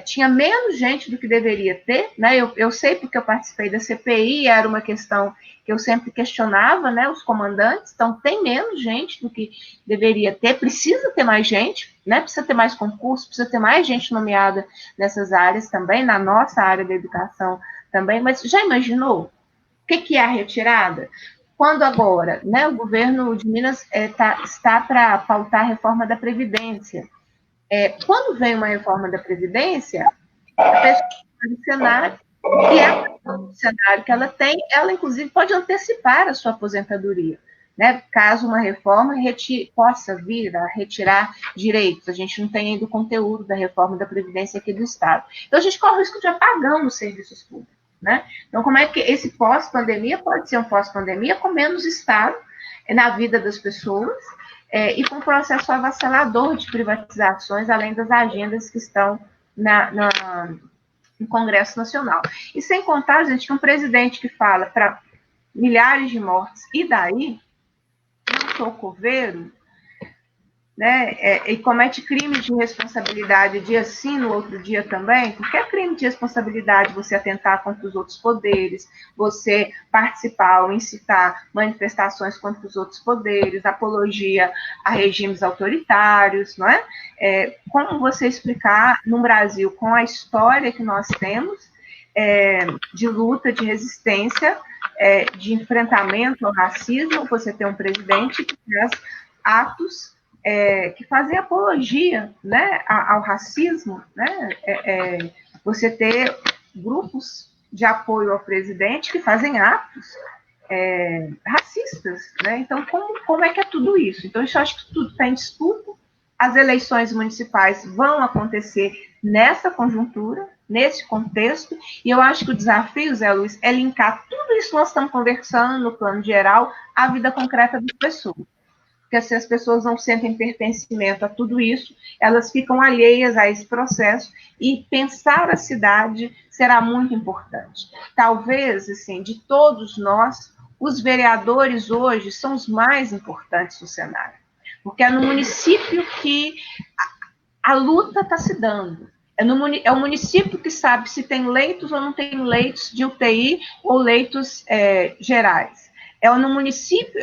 tinha menos gente do que deveria ter, né? Eu sei porque eu participei da CPI, era uma questão que eu sempre questionava, né, os comandantes, então tem menos gente do que deveria ter, precisa ter mais gente, né, precisa ter mais concurso, precisa ter mais gente nomeada nessas áreas também, na nossa área da educação também, mas já imaginou o que é a retirada? Quando agora, né, o governo de Minas está para pautar a reforma da Previdência. Quando vem uma reforma da Previdência, a pessoa do cenário, e o cenário que ela tem, ela inclusive pode antecipar a sua aposentadoria, né, caso uma reforma possa vir a retirar direitos. A gente não tem ainda o conteúdo da reforma da Previdência aqui do Estado. Então, a gente corre o risco de apagão nos serviços públicos. Né? Então, como é que esse pós-pandemia pode ser um pós-pandemia com menos Estado na vida das pessoas e com um processo avassalador de privatizações, além das agendas que estão no Congresso Nacional. E sem contar, gente, que um presidente que fala para milhares de mortes, e daí, não sou coveiro, né, e comete crime de responsabilidade dia sim, no outro dia também, porque é crime de responsabilidade você atentar contra os outros poderes, você participar ou incitar manifestações contra os outros poderes, apologia a regimes autoritários, não é? Como você explicar no Brasil, com a história que nós temos, de luta, de resistência, de enfrentamento ao racismo, você tem um presidente que faz atos que fazem apologia, né, ao racismo, né, você ter grupos de apoio ao presidente que fazem atos racistas, né? Então, como é que é tudo isso? Então, eu acho que tudo está em disputa, as eleições municipais vão acontecer nessa conjuntura, nesse contexto, e eu acho que o desafio, Zé Luiz, é linkar tudo isso que nós estamos conversando no plano geral à vida concreta das pessoas. Porque se as pessoas não sentem pertencimento a tudo isso, elas ficam alheias a esse processo, e pensar a cidade será muito importante. Talvez, assim, de todos nós, os vereadores hoje são os mais importantes do cenário, porque é no município que a luta está se dando. É o município que sabe se tem leitos ou não tem leitos de UTI ou leitos gerais. É o município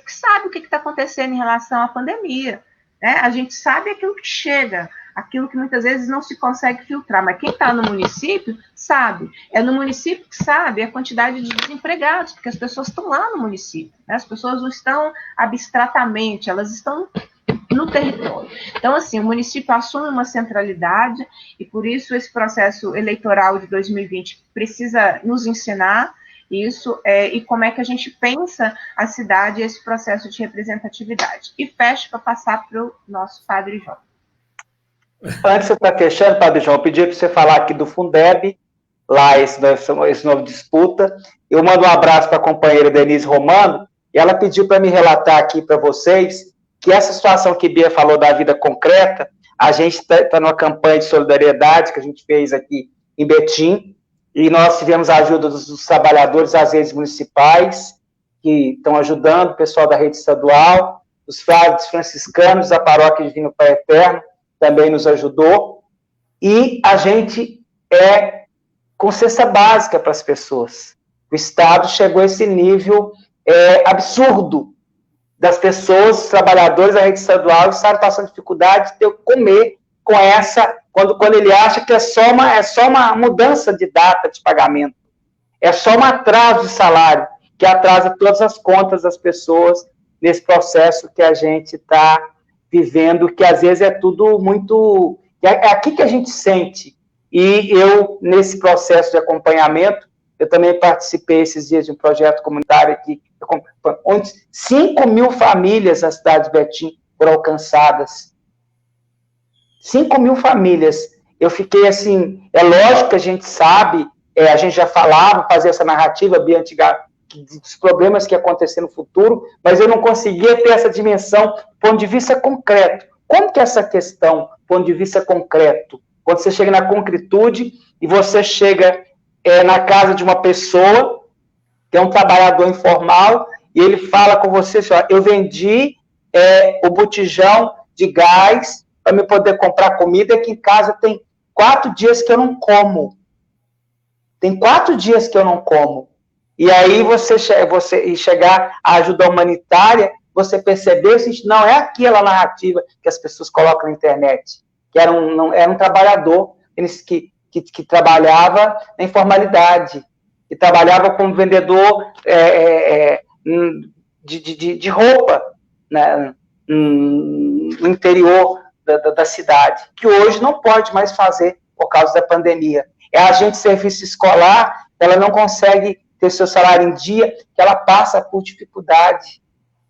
que sabe o que está acontecendo em relação à pandemia. Né? A gente sabe aquilo que chega, aquilo que muitas vezes não se consegue filtrar, mas quem está no município sabe. É no município que sabe a quantidade de desempregados, porque as pessoas estão lá no município. Né? As pessoas não estão abstratamente, elas estão no território. Então, assim, o município assume uma centralidade, e por isso esse processo eleitoral de 2020 precisa nos ensinar isso, e como é que a gente pensa a cidade e esse processo de representatividade. E fecho para passar para o nosso Padre João. Antes de você estar fechando, Padre João, eu pedi para você falar aqui do Fundeb, lá esse novo disputa. Eu mando um abraço para a companheira Denise Romano, e ela pediu para me relatar aqui para vocês que essa situação que Bia falou da vida concreta, a gente está numa campanha de solidariedade que a gente fez aqui em Betim, e nós tivemos a ajuda dos trabalhadores das redes municipais, que estão ajudando, o pessoal da rede estadual, os frades franciscanos da paróquia Divino Pai Eterno também nos ajudou, e a gente com cesta básica para as pessoas. O Estado chegou a esse nível absurdo das pessoas, os trabalhadores da rede estadual, estarem passando dificuldade de ter que comer com essa, quando ele acha que é só uma mudança de data de pagamento, é só um atraso de salário, que atrasa todas as contas das pessoas nesse processo que a gente está vivendo, que às vezes é tudo muito... É aqui que a gente sente. E eu, nesse processo de acompanhamento, eu também participei esses dias de um projeto comunitário aqui, onde 5 mil famílias na cidade de Betim foram alcançadas. 5 mil famílias. Eu fiquei assim, é lógico que a gente sabe, a gente já falava, fazer essa narrativa bem antiga, dos problemas que iam acontecer no futuro, mas eu não conseguia ter essa dimensão do ponto de vista concreto. Como que é essa questão, do ponto de vista concreto? Quando você chega na concretude e você chega na casa de uma pessoa, que é um trabalhador informal, e ele fala com você assim, ó, eu vendi o botijão de gás para me poder comprar comida, que em casa tem 4 dias que eu não como. Tem 4 dias que eu não como. E aí você chegar à ajuda humanitária, você perceber, assim, não é aquela narrativa que as pessoas colocam na internet, que era um trabalhador que trabalhava na informalidade, que trabalhava como vendedor de roupa, né, no interior da cidade, que hoje não pode mais fazer por causa da pandemia. É a agente de serviço escolar, ela não consegue ter seu salário em dia, que ela passa por dificuldade,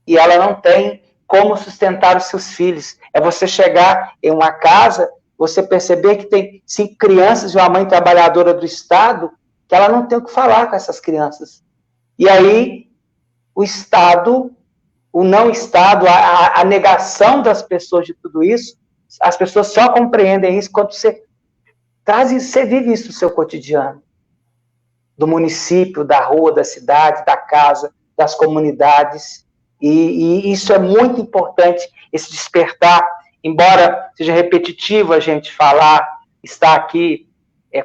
e ela não tem como sustentar os seus filhos. É você chegar em uma casa, você perceber que tem 5 crianças e uma mãe trabalhadora do Estado, que ela não tem o que falar com essas crianças. E aí, o Estado, o não Estado, a negação das pessoas de tudo isso, as pessoas só compreendem isso quando você vive isso no seu cotidiano. Do município, da rua, da cidade, da casa, das comunidades. E isso é muito importante, esse despertar, embora seja repetitivo a gente falar, estar aqui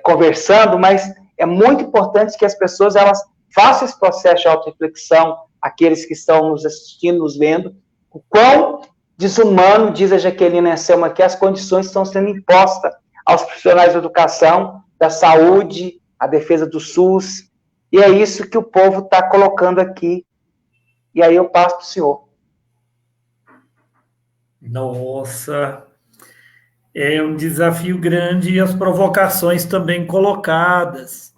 conversando, mas é muito importante que as pessoas elas façam esse processo de autorreflexão, aqueles que estão nos assistindo, nos vendo, o quão desumano, diz a Jaqueline Anselmo aqui, as condições estão sendo impostas aos profissionais da educação, da saúde, a defesa do SUS, e é isso que o povo está colocando aqui. E aí eu passo para o senhor. Nossa, é um desafio grande e as provocações também colocadas.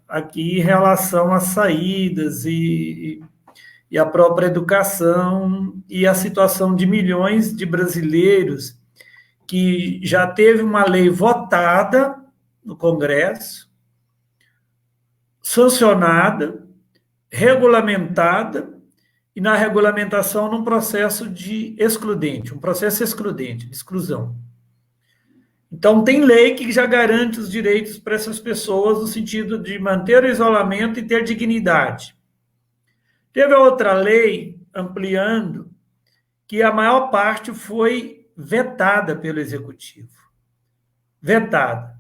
Aqui em relação às saídas e a própria educação e a situação de milhões de brasileiros que já teve uma lei votada no Congresso, sancionada, regulamentada, e na regulamentação num processo de excludente, um processo excludente, de exclusão. Então, tem lei que já garante os direitos para essas pessoas no sentido de manter o isolamento e ter dignidade. Teve outra lei ampliando que a maior parte foi vetada pelo Executivo. Vetada.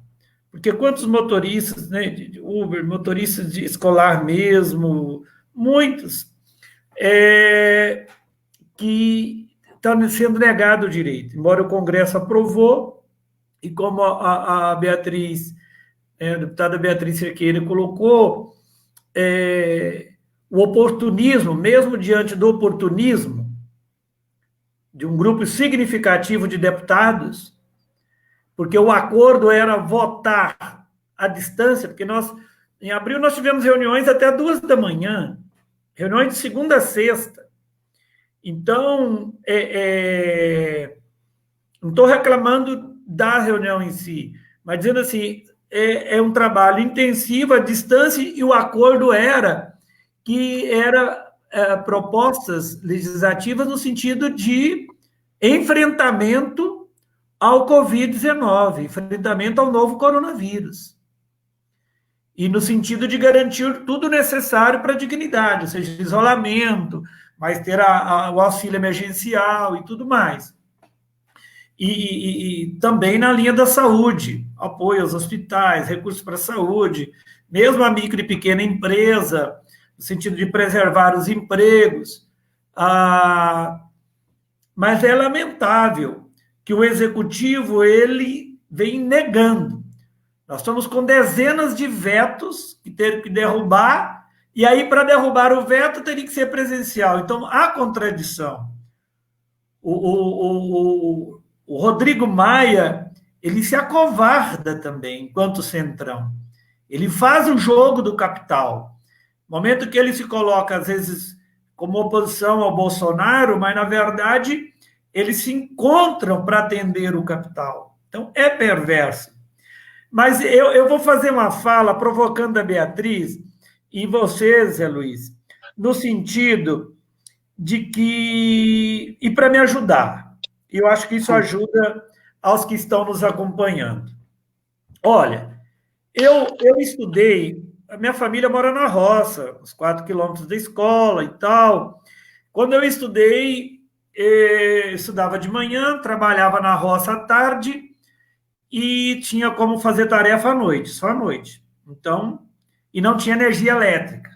Porque quantos motoristas, né, de Uber, motoristas de escolar mesmo, muitos, que estão sendo negado o direito, embora o Congresso aprovou, e como a Beatriz, a deputada Beatriz Cerqueira colocou, o oportunismo, mesmo diante do oportunismo de um grupo significativo de deputados, porque o acordo era votar à distância, porque em abril, nós tivemos reuniões até 2 da manhã, reuniões de segunda a sexta. Então, Não estou reclamando da reunião em si, mas dizendo assim, é um trabalho intensivo, à distância, e o acordo era que propostas legislativas no sentido de enfrentamento ao Covid-19, enfrentamento ao novo coronavírus. E no sentido de garantir tudo necessário para a dignidade, ou seja, isolamento, mas ter o auxílio emergencial e tudo mais. E também na linha da saúde, apoio aos hospitais, recursos para a saúde, mesmo a micro e pequena empresa, no sentido de preservar os empregos. Mas é lamentável que o executivo ele vem negando. Nós estamos com dezenas de vetos que teve que derrubar, e aí, para derrubar o veto, teria que ser presencial. Então, há contradição. O Rodrigo Maia, ele se acovarda também, enquanto centrão. Ele faz o jogo do capital. No momento que ele se coloca, às vezes, como oposição ao Bolsonaro, mas, na verdade, eles se encontram para atender o capital. Então, é perverso. Mas eu vou fazer uma fala provocando a Beatriz e você, Zé Luiz, no sentido de que... E para me ajudar. Eu acho que isso ajuda aos que estão nos acompanhando. Olha, eu estudei... A minha família mora na roça, uns 4 quilômetros da escola e tal. Quando eu estudei, estudava de manhã, trabalhava na roça à tarde e tinha como fazer tarefa à noite, só à noite. Então, e não tinha energia elétrica.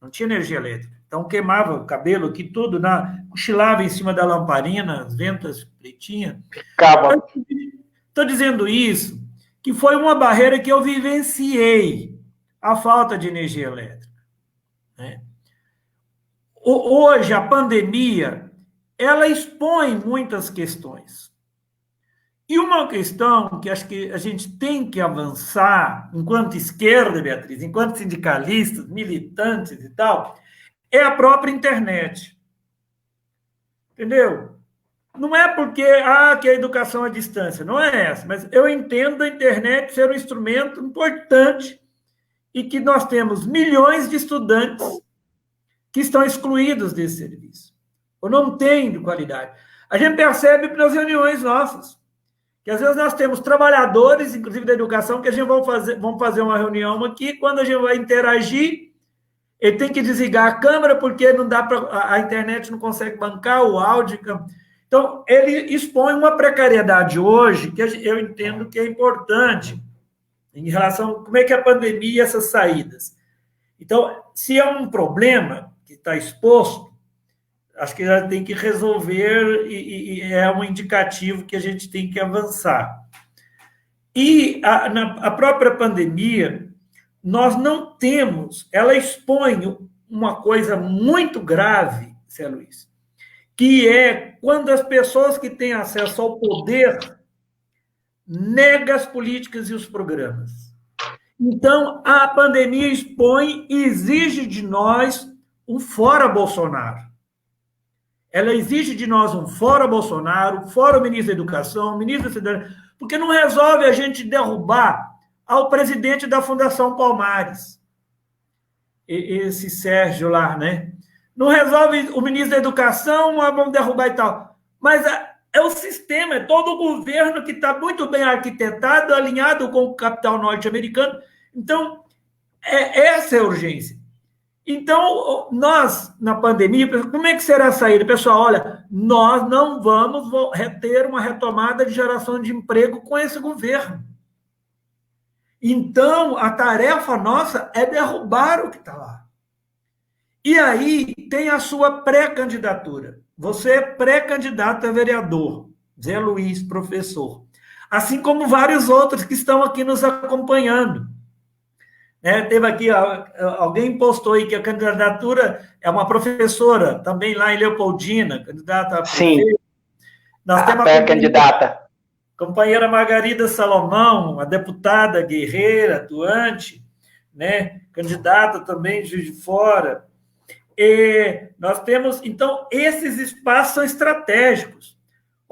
Não tinha energia elétrica. Então, queimava o cabelo aqui tudo, cochilava em cima da lamparina, as ventas pretinhas. Estou dizendo isso, que foi uma barreira que eu vivenciei, a falta de energia elétrica. Né? Hoje, a pandemia, ela expõe muitas questões. E uma questão que acho que a gente tem que avançar, enquanto esquerda, Beatriz, enquanto sindicalistas, militantes e tal, é a própria internet. Entendeu? Não é porque que a educação à distância, não é essa, mas eu entendo a internet ser um instrumento importante e que nós temos milhões de estudantes que estão excluídos desse serviço, ou não têm de qualidade. A gente percebe pelas reuniões nossas, que às vezes nós temos trabalhadores, inclusive da educação, que a gente vão fazer uma reunião aqui, quando a gente vai interagir, ele tem que desligar a câmera, porque não dá a internet não consegue bancar o áudio. Então, ele expõe uma precariedade hoje, que eu entendo que é importante, em relação a como é que a pandemia e essas saídas. Então, se é um problema que está exposto, acho que já tem que resolver e é um indicativo que a gente tem que avançar. E a própria pandemia, nós não temos, ela expõe uma coisa muito grave, Zé Luiz, que é quando as pessoas que têm acesso ao poder negam as políticas e os programas. Então, a pandemia expõe e exige de nós um fora Bolsonaro. Ela exige de nós um fora Bolsonaro, fora o ministro da Educação, ministro da Cidadania, porque não resolve a gente derrubar ao presidente da Fundação Palmares, esse Sérgio lá, né? Não resolve o ministro da Educação, vamos derrubar e tal. Mas é o sistema, é todo o governo que está muito bem arquitetado, alinhado com o capital norte-americano. Então, essa é a urgência. Então, nós, na pandemia, como é que será a saída? Pessoal, olha, nós não vamos ter uma retomada de geração de emprego com esse governo. Então, a tarefa nossa é derrubar o que está lá. E aí tem a sua pré-candidatura. Você é pré-candidato a vereador, Zé Luiz, professor. Assim como vários outros que estão aqui nos acompanhando. Teve aqui, alguém postou aí que a candidatura é uma professora, também lá em Leopoldina, candidata a prefeito. Sim, nós temos a candidata. Companheira Margarida Salomão, uma deputada guerreira, atuante, né? Candidata também de Juiz de Fora. E nós temos, então, esses espaços são estratégicos.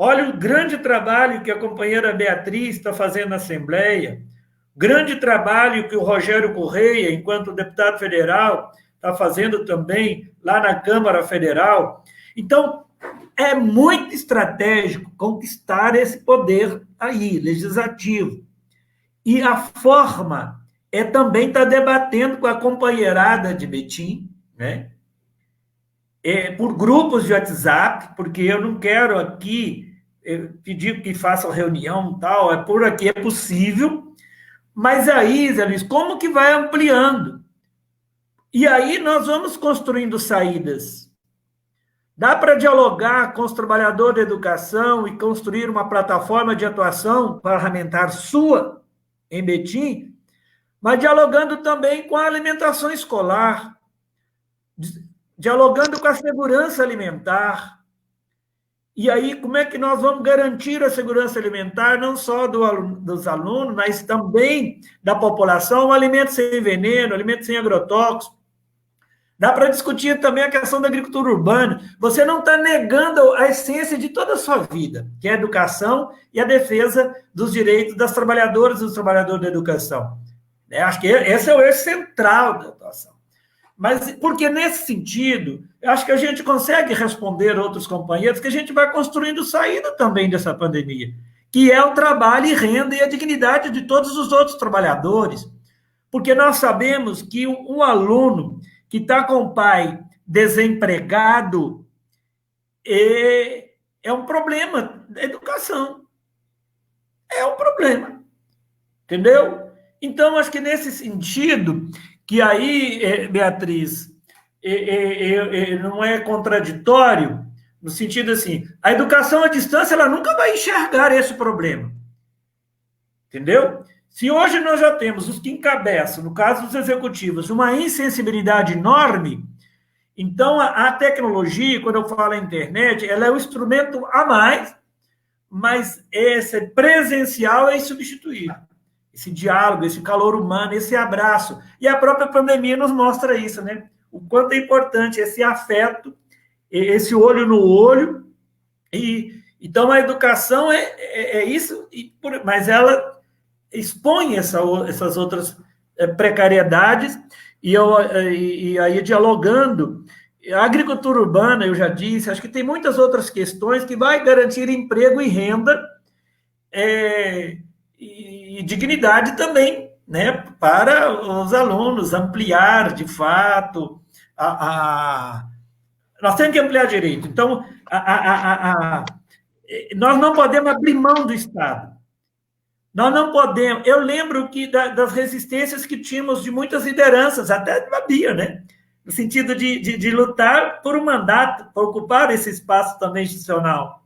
Olha o grande trabalho que a companheira Beatriz está fazendo na Assembleia, grande trabalho que o Rogério Correia, enquanto deputado federal, está fazendo também lá na Câmara Federal. Então, é muito estratégico conquistar esse poder aí, legislativo. E a forma é também estar debatendo com a companheirada de Betim, né? Por grupos de WhatsApp, porque eu não quero aqui pedir que façam reunião e tal, por aqui é possível, mas aí, Zé Luiz, como que vai ampliando? E aí nós vamos construindo saídas. Dá para dialogar com os trabalhadores da educação e construir uma plataforma de atuação parlamentar sua, em Betim, mas dialogando também com a alimentação escolar, dialogando com a segurança alimentar. E aí, como é que nós vamos garantir a segurança alimentar, não só dos alunos, mas também da população, um alimento sem veneno, alimento sem agrotóxico. Dá para discutir também a questão da agricultura urbana. Você não está negando a essência de toda a sua vida, que é a educação e a defesa dos direitos das trabalhadoras e dos trabalhadores da educação. Acho que esse é o eixo central da atuação. Mas, porque nesse sentido, eu acho que a gente consegue responder outros companheiros que a gente vai construindo saída também dessa pandemia, que é o trabalho e renda e a dignidade de todos os outros trabalhadores. Porque nós sabemos que um aluno que está com o pai desempregado é um problema da educação. É um problema. Entendeu? Então, acho que nesse sentido, que aí, Beatriz, não é contraditório, no sentido assim, a educação à distância, ela nunca vai enxergar esse problema. Entendeu? Se hoje nós já temos os que encabeçam, no caso dos executivos, uma insensibilidade enorme, então a tecnologia, quando eu falo a internet, ela é um instrumento a mais, mas esse presencial é insubstituível. Esse diálogo, esse calor humano, esse abraço. E a própria pandemia nos mostra isso, né? O quanto é importante esse afeto, esse olho no olho. Então, a educação é isso, mas ela expõe essas outras precariedades, e aí dialogando. A agricultura urbana, eu já disse, acho que tem muitas outras questões que vai garantir emprego e renda e dignidade também, né, para os alunos, ampliar, de fato, nós temos que ampliar direito. Então, nós não podemos abrir mão do Estado. Nós não podemos... Eu lembro das resistências que tínhamos de muitas lideranças, até de Babia, né? No sentido de lutar por um mandato, por ocupar esse espaço também institucional.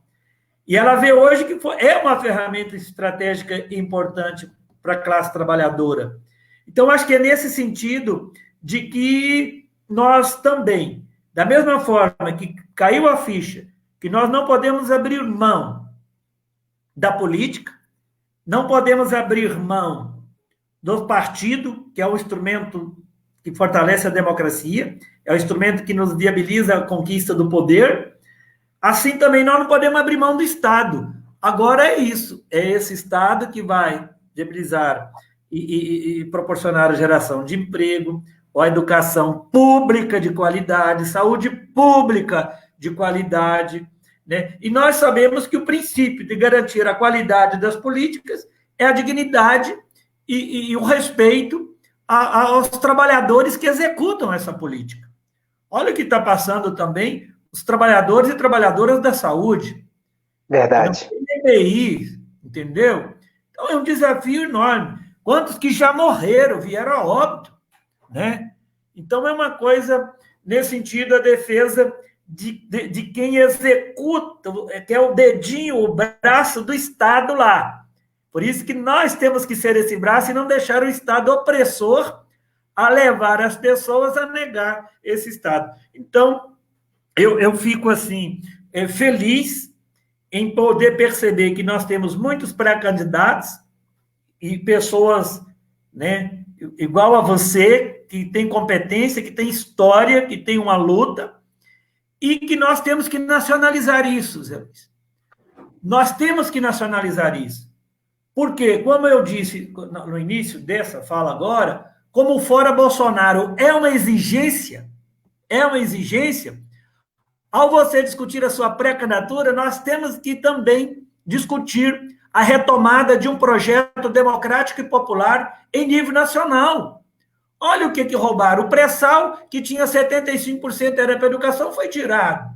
E ela vê hoje que é uma ferramenta estratégica importante para a classe trabalhadora. Então, acho que é nesse sentido de que nós também, da mesma forma que caiu a ficha, que nós não podemos abrir mão da política, não podemos abrir mão do partido, que é um instrumento que fortalece a democracia, é um instrumento que nos viabiliza a conquista do poder. Assim também nós não podemos abrir mão do Estado. Agora é isso, é esse Estado que vai viabilizar e proporcionar a geração de emprego, a educação pública de qualidade, saúde pública de qualidade, né? E nós sabemos que o princípio de garantir a qualidade das políticas é a dignidade e o respeito aos trabalhadores que executam essa política. Olha o que está passando também os trabalhadores e trabalhadoras da saúde. Verdade. EPI, entendeu? Então, é um desafio enorme. Quantos que já morreram, vieram a óbito, né? Então, é uma coisa, nesse sentido, a defesa de quem executa, que é o dedinho, o braço do Estado lá. Por isso que nós temos que ser esse braço e não deixar o Estado opressor a levar as pessoas a negar esse Estado. Então, eu fico, assim, feliz em poder perceber que nós temos muitos pré-candidatos e pessoas, né, igual a você, que tem competência, que tem história, que tem uma luta, e que nós temos que nacionalizar isso, Zé Luiz. nós temos que nacionalizar isso. Porque, como eu disse no início dessa fala agora, como fora Bolsonaro é uma exigência, ao você discutir a sua pré-candidatura, nós temos que também discutir a retomada de um projeto democrático e popular em nível nacional. Olha o que roubaram. O pré-sal, que tinha 75% era para a educação, foi tirado.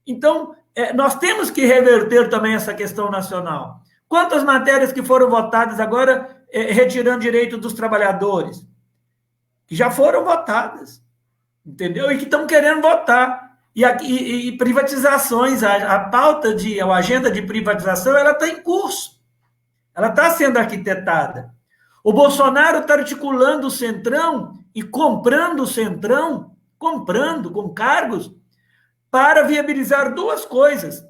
Então, nós temos que reverter também essa questão nacional. Quantas matérias que foram votadas agora, retirando direito dos trabalhadores? Que já foram votadas, entendeu? E que estão querendo votar. E privatizações, a pauta, a agenda de privatização, ela está em curso. Ela está sendo arquitetada. O Bolsonaro está articulando o Centrão e comprando o Centrão, comprando com cargos, para viabilizar duas coisas.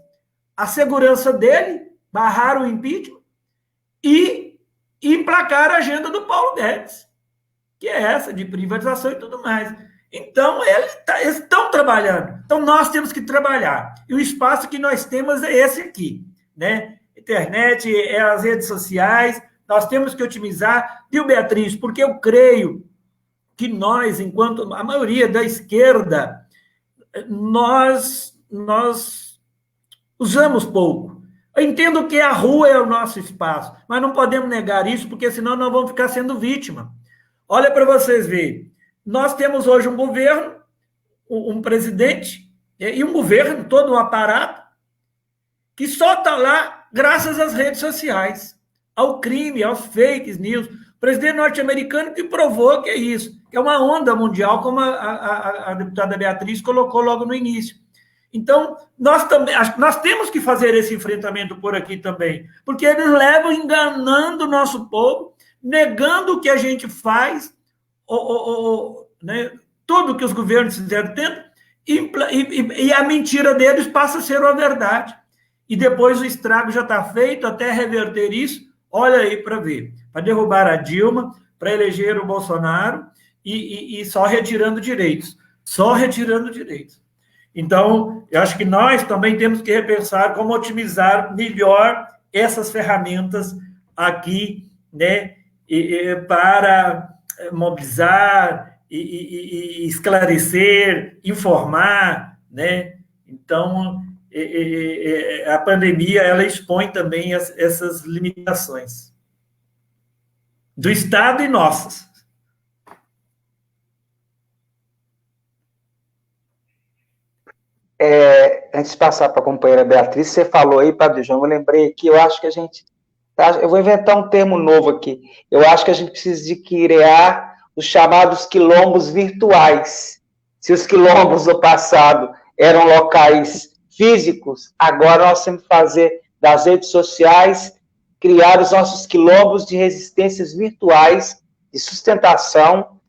A segurança dele, barrar o impeachment, e emplacar a agenda do Paulo Guedes, que é essa de privatização e tudo mais. Então, eles estão trabalhando. Então, nós temos que trabalhar. E o espaço que nós temos é esse aqui, né? Internet, as redes sociais, nós temos que otimizar. Viu, Beatriz? Porque eu creio que nós, enquanto a maioria da esquerda, nós usamos pouco. Eu entendo que a rua é o nosso espaço, mas não podemos negar isso, porque senão nós vamos ficar sendo vítima. Olha para vocês verem. Nós temos hoje um governo, um presidente, e um governo, todo um aparato, que só está lá graças às redes sociais, ao crime, aos fake news. O presidente norte-americano que provou que é isso, que é uma onda mundial, como a deputada Beatriz colocou logo no início. Então, nós temos que fazer esse enfrentamento por aqui também, porque eles levam enganando o nosso povo, negando o que a gente faz, né, tudo que os governos fizeram dentro, e a mentira deles passa a ser uma verdade. E depois o estrago já está feito, até reverter isso, olha aí para ver. Para derrubar a Dilma, para eleger o Bolsonaro, e só retirando direitos. Só retirando direitos. Então, eu acho que nós também temos que repensar como otimizar melhor essas ferramentas aqui, né, para mobilizar e esclarecer, informar, né? Então, a pandemia, ela expõe também essas limitações do Estado e nossas. Antes de passar para a companheira Beatriz, você falou aí, Padre João, eu lembrei aqui, eu acho que a gente... Eu vou inventar um termo novo aqui. Eu acho que a gente precisa de criar os chamados quilombos virtuais. Se os quilombos do passado eram locais físicos, agora nós temos que fazer das redes sociais, criar os nossos quilombos de resistências virtuais, de sustentação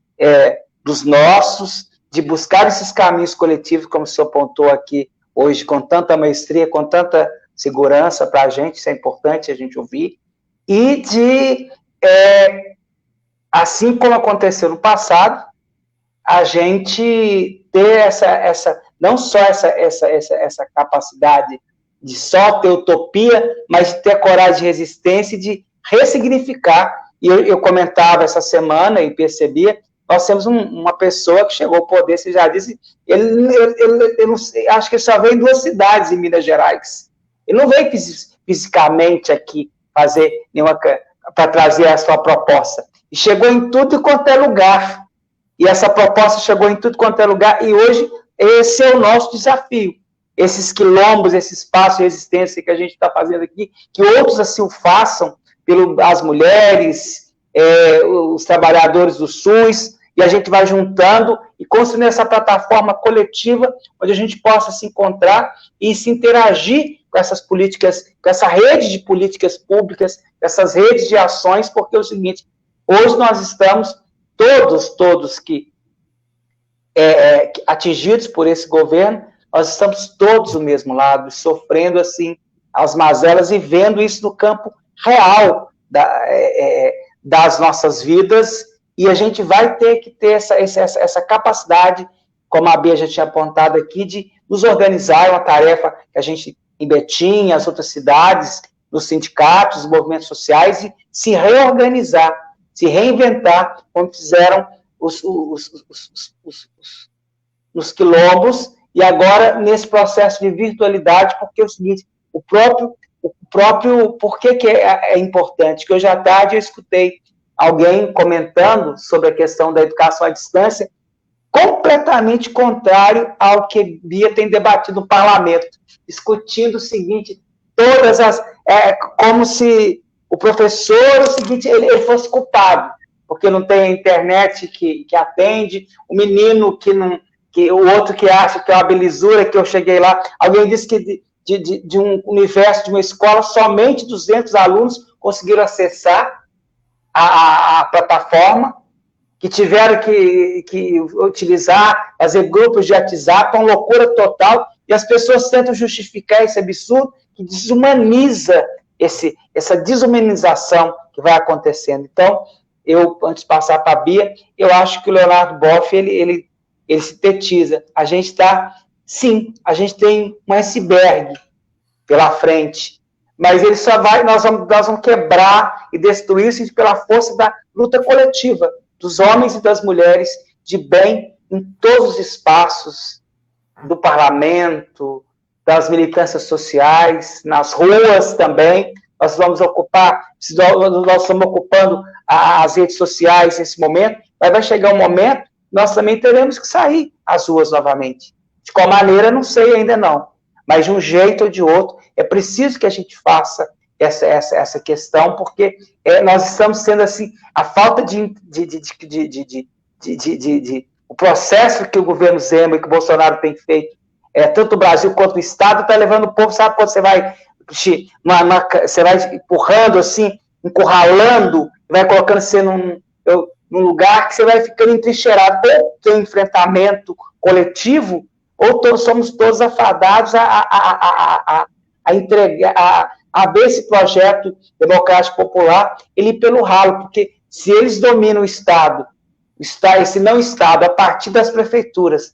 dos nossos, de buscar esses caminhos coletivos, como o senhor apontou aqui hoje, com tanta maestria, com tanta segurança para a gente, isso é importante a gente ouvir, e de, assim como aconteceu no passado, a gente ter não só essa capacidade de só ter utopia, mas de ter a coragem de resistência e de ressignificar. E eu comentava essa semana e percebia, nós temos uma pessoa que chegou ao poder, você já disse, ele não sei, acho que ele só veio em 2 cidades em Minas Gerais. Ele não veio fisicamente aqui fazer para trazer a sua proposta. E chegou em tudo quanto é lugar. E essa proposta chegou em tudo quanto é lugar, e hoje esse é o nosso desafio. Esses quilombos, esse espaço de resistência que a gente está fazendo aqui, que outros assim o façam, as mulheres, os trabalhadores do SUS, e a gente vai juntando e construindo essa plataforma coletiva, onde a gente possa se encontrar e se interagir com essas políticas, com essa rede de políticas públicas, essas redes de ações, porque é o seguinte, hoje nós estamos, todos que atingidos por esse governo, nós estamos todos do mesmo lado, sofrendo assim as mazelas e vendo isso no campo real das nossas vidas, e a gente vai ter que ter essa capacidade, como a Bia já tinha apontado aqui, de nos organizar, é uma tarefa que a gente em Betim, as outras cidades, nos sindicatos, nos movimentos sociais, e se reorganizar, se reinventar, como fizeram nos quilombos, e agora nesse processo de virtualidade, porque é o seguinte, o próprio por que é importante? Que hoje à tarde eu escutei alguém comentando sobre a questão da educação à distância, completamente contrário ao que Bia tem debatido no parlamento, discutindo o seguinte, como se o professor, o seguinte, ele fosse culpado, porque não tem a internet que atende, o menino o outro que acha que é uma belezura, que eu cheguei lá, alguém disse que de um universo, de uma escola, somente 200 alunos conseguiram acessar a plataforma, que tiveram que utilizar, fazer grupos de WhatsApp, uma loucura total, e as pessoas tentam justificar esse absurdo, que desumaniza essa desumanização que vai acontecendo. Então, antes de passar para a Bia, eu acho que o Leonardo Boff, ele sintetiza. A gente tem um iceberg pela frente, mas ele só nós vamos quebrar e destruir isso pela força da luta coletiva, dos homens e das mulheres de bem em todos os espaços do parlamento, das militâncias sociais, nas ruas também. Nós estamos ocupando as redes sociais nesse momento, mas vai chegar um momento, nós também teremos que sair às ruas novamente. De qual maneira, não sei ainda não, mas de um jeito ou de outro, é preciso que a gente faça essa questão, porque nós estamos sendo assim, a falta o processo que o governo Zema e que o Bolsonaro tem feito, tanto o Brasil quanto o Estado, está levando o povo, sabe quando você vai empurrando assim, encurralando, vai colocando você num lugar que você vai ficando entrincheirado, ou tem enfrentamento coletivo, ou somos todos afadados a ver esse projeto democrático popular, ele ir pelo ralo, porque se eles dominam o Estado, esse não Estado, a partir das prefeituras,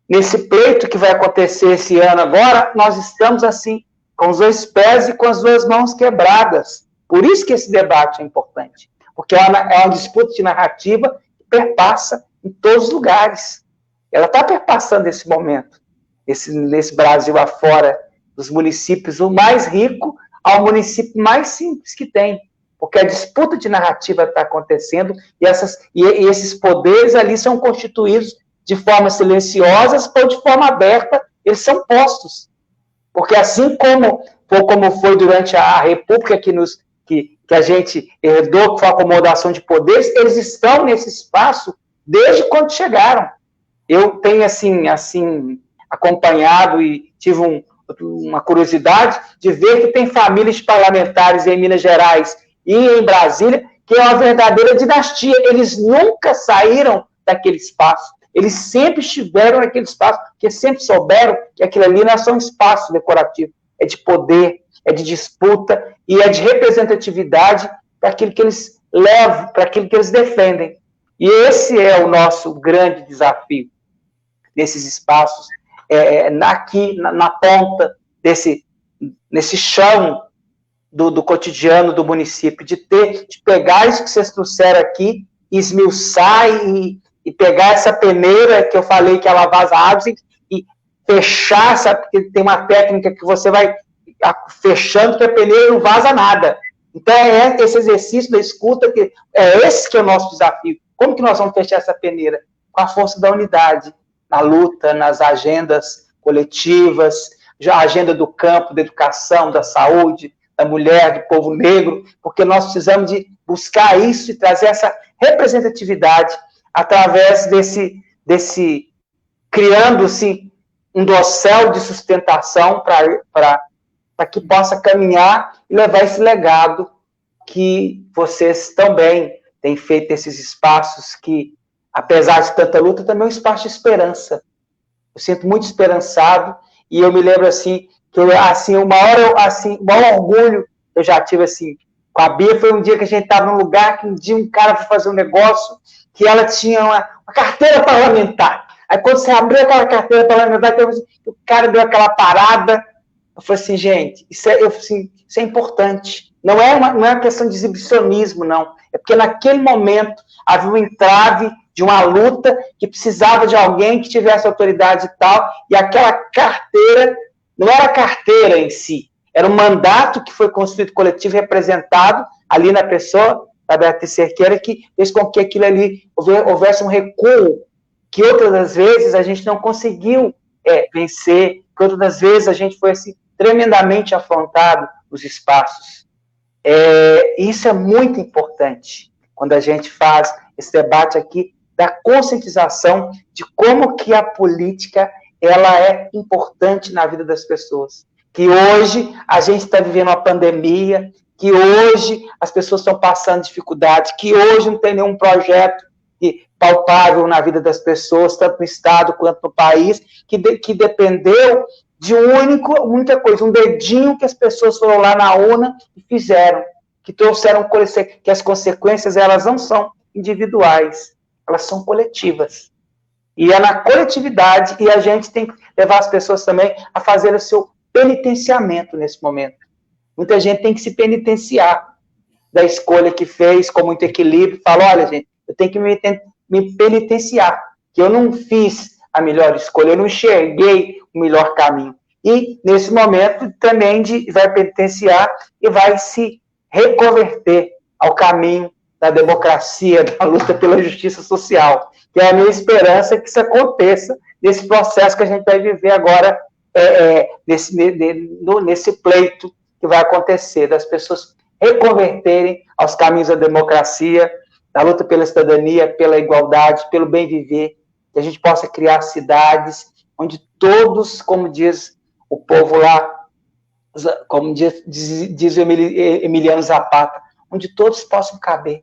nesse pleito que vai acontecer esse ano agora, nós estamos assim, com os 2 pés e com as 2 mãos quebradas. Por isso que esse debate é importante, porque é uma disputa de narrativa que perpassa em todos os lugares. Ela está perpassando esse momento, nesse Brasil afora, dos municípios, o mais rico ao município mais simples que tem, porque a disputa de narrativa está acontecendo e esses poderes ali são constituídos de forma silenciosa ou de forma aberta, eles são postos. Porque assim como foi durante a República que a gente herdou, que foi a acomodação de poderes, eles estão nesse espaço desde quando chegaram. Eu tenho, assim acompanhado e tive uma curiosidade de ver que tem famílias de parlamentares em Minas Gerais e em Brasília, que é uma verdadeira dinastia. Eles nunca saíram daquele espaço. Eles sempre estiveram naquele espaço, porque sempre souberam que aquilo ali não é só um espaço decorativo, é de poder, é de disputa e é de representatividade para aquilo que eles levam, para aquilo que eles defendem. E esse é o nosso grande desafio nesses espaços, aqui na ponta nesse chão do cotidiano do município, de pegar isso que vocês trouxeram aqui, esmiuçar e pegar essa peneira que eu falei que ela vaza água e fechar, sabe? Porque tem uma técnica que você vai fechando que a peneira não vaza nada. Então, esse exercício da escuta, esse que é o nosso desafio. Como que nós vamos fechar essa peneira? Com a força da unidade, na luta, nas agendas coletivas, a agenda do campo, da educação, da saúde, da mulher, do povo negro, porque nós precisamos de buscar isso e trazer essa representatividade através criando-se um dossel de sustentação para que possa caminhar e levar esse legado que vocês também têm feito esses espaços que, apesar de tanta luta, também é um espaço de esperança. Eu sinto muito esperançado e eu me lembro assim que o maior orgulho que eu já tive assim com a Bia foi um dia que a gente estava num lugar que um dia um cara foi fazer um negócio que ela tinha uma carteira parlamentar. Aí quando você abriu aquela carteira parlamentar, o cara deu aquela parada, Eu falei assim, gente, isso é importante. Não é uma questão de exibicionismo, não. É porque naquele momento havia um entrave de uma luta que precisava de alguém que tivesse autoridade e tal, e aquela carteira, não era a carteira em si, era um mandato que foi construído coletivo, representado ali na pessoa da Beatriz Cerqueira, que fez com que aquilo ali houvesse um recuo, que outras das vezes a gente não conseguiu vencer, que outras das vezes a gente foi assim, tremendamente afrontado nos espaços. Isso é muito importante, quando a gente faz esse debate aqui, da conscientização de como que a política ela é importante na vida das pessoas. Que hoje a gente está vivendo uma pandemia, que hoje as pessoas estão passando dificuldade, que hoje não tem nenhum projeto palpável na vida das pessoas, tanto no Estado quanto no país, que dependeu de única coisa, um dedinho que as pessoas foram lá na urna e fizeram, que trouxeram, que as consequências elas não são individuais, elas são coletivas. E é na coletividade, e a gente tem que levar as pessoas também a fazer o seu penitenciamento nesse momento. Muita gente tem que se penitenciar da escolha que fez, com muito equilíbrio, fala, olha, gente, eu tenho que me penitenciar, que eu não fiz a melhor escolha, eu não enxerguei o melhor caminho. E, nesse momento, também vai penitenciar e vai se reconverter ao caminho da democracia, da luta pela justiça social, que é a minha esperança que isso aconteça nesse processo que a gente vai viver agora, nesse pleito que vai acontecer, das pessoas reconverterem aos caminhos da democracia, da luta pela cidadania, pela igualdade, pelo bem viver, que a gente possa criar cidades onde todos, como diz o povo lá, como diz o Emiliano Zapata, onde todos possam caber.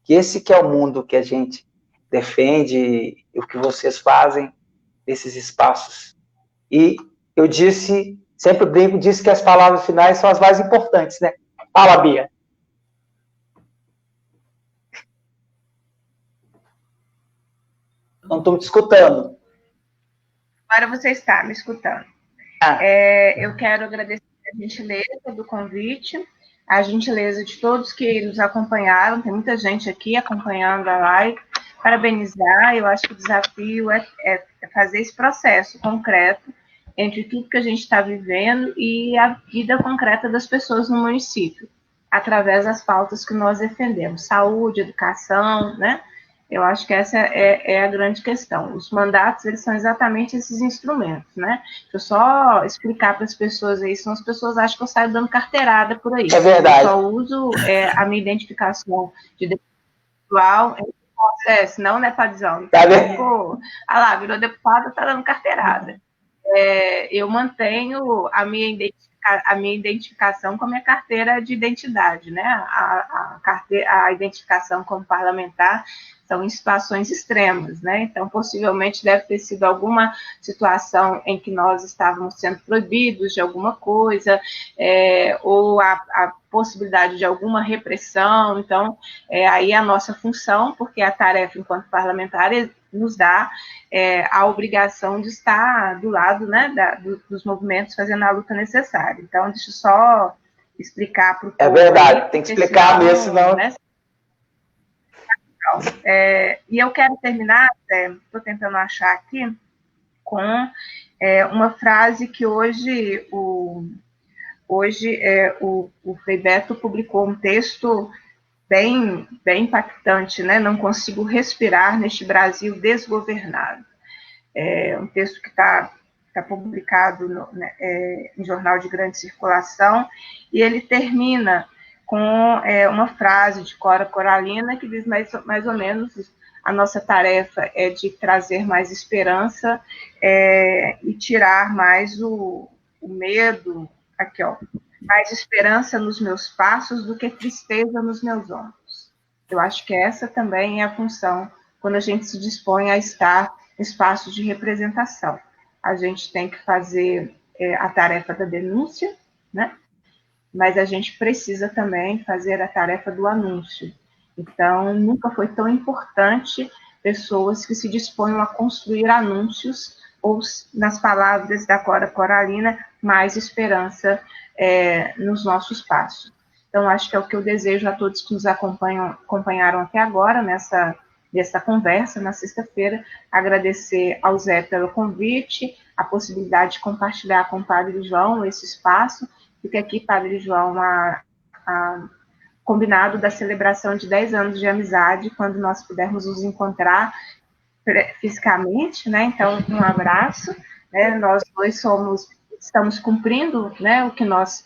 Que esse que é o mundo que a gente defende, e o que vocês fazem nesses espaços. E eu sempre brinco, disse que as palavras finais são as mais importantes, né? Fala, Bia. Não estou te escutando. Agora você está me escutando. Eu quero agradecer a gentileza do convite, a gentileza de todos que nos acompanharam, tem muita gente aqui acompanhando a live, parabenizar, eu acho que o desafio é fazer esse processo concreto entre tudo que a gente está vivendo e a vida concreta das pessoas no município, através das pautas que nós defendemos, saúde, educação, né? Eu acho que essa é a grande questão. Os mandatos, eles são exatamente esses instrumentos, né? Deixa eu só explicar para as pessoas aí, senão as pessoas acham que eu saio dando carteirada por aí. É verdade. Eu só uso a minha identificação de deputado, senão, né, Padzão? Tá vendo? Ah lá, virou deputada, tá dando carteirada. Eu mantenho a minha identificação com a minha carteira de identidade, né? A identificação como parlamentar são em situações extremas, né? Então, possivelmente deve ter sido alguma situação em que nós estávamos sendo proibidos de alguma coisa, ou a possibilidade de alguma repressão. Então, aí a nossa função, porque a tarefa enquanto parlamentar nos dá a obrigação de estar do lado, né, dos movimentos fazendo a luta necessária. Então, deixa eu só explicar para o povo. É verdade, aí, tem que explicar mesmo, senão... Né? E eu quero terminar, estou tentando achar aqui, com uma frase que hoje o Frei Beto publicou um texto bem impactante, né? Não consigo respirar neste Brasil desgovernado. Um texto que está publicado em jornal de grande circulação, e ele termina com uma frase de Cora Coralina que diz mais ou menos: a nossa tarefa é de trazer mais esperança e tirar mais o medo, aqui, ó, mais esperança nos meus passos do que tristeza nos meus ombros. Eu acho que essa também é a função quando a gente se dispõe a estar em espaços de representação. A gente tem que fazer a tarefa da denúncia, né? Mas a gente precisa também fazer a tarefa do anúncio. Então, nunca foi tão importante pessoas que se disponham a construir anúncios ou nas palavras da Cora Coralina, mais esperança nos nossos passos. Então, acho que é o que eu desejo a todos que nos acompanharam até agora, nessa conversa, na sexta-feira. Agradecer ao Zé pelo convite, a possibilidade de compartilhar com o Padre João esse espaço. Fica aqui, Padre João, combinado da celebração de 10 anos de amizade, quando nós pudermos nos encontrar fisicamente, né? Então, um abraço, né? Nós dois estamos cumprindo, né, o que nós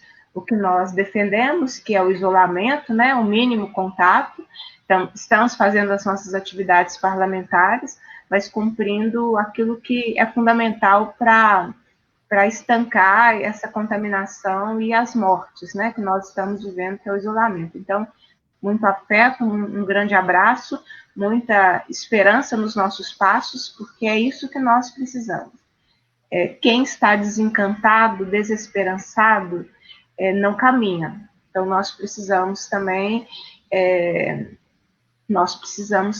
defendemos, que é o isolamento, né, o mínimo contato. Então, estamos fazendo as nossas atividades parlamentares, mas cumprindo aquilo que é fundamental para estancar essa contaminação e as mortes, né, que nós estamos vivendo, que é o isolamento. Então, muito afeto, um grande abraço, muita esperança nos nossos passos, porque é isso que nós precisamos. Quem está desencantado, desesperançado, não caminha. Então, nós precisamos também,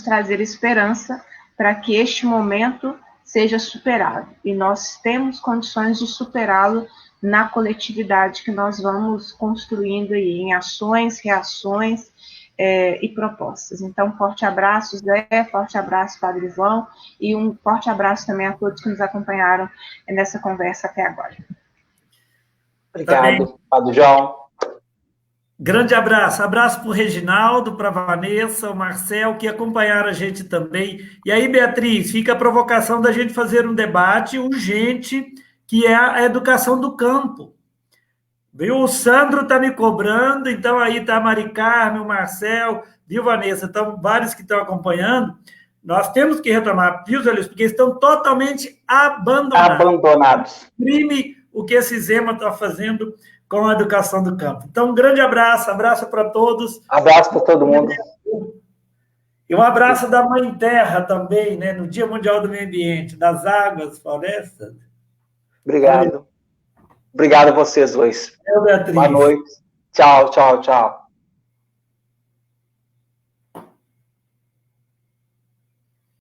trazer esperança para que este momento seja superado. E nós temos condições de superá-lo na coletividade que nós vamos construindo aí, em ações, reações e propostas. Então, forte abraço, Zé, forte abraço, Padre João, e um forte abraço também a todos que nos acompanharam nessa conversa até agora. Obrigado, Padre João. Grande abraço. Abraço para o Reginaldo, para a Vanessa, o Marcel, que acompanharam a gente também. E aí, Beatriz, fica a provocação da gente fazer um debate urgente, que é a educação do campo. Viu? O Sandro está me cobrando, então aí está a Mari Carmen, o Marcel, viu, Vanessa? Então, vários que estão acompanhando. Nós temos que retomar, viu, Zé Luiz? Porque estão totalmente abandonados. Crime o que esse Zema está fazendo com a educação do campo. Então, um grande abraço para todos. Abraço para todo mundo. E um abraço da Mãe Terra também, né? No Dia Mundial do Meio Ambiente, das águas, florestas. Obrigado. Obrigado a vocês dois. Beatriz. Boa noite. Tchau, tchau, tchau.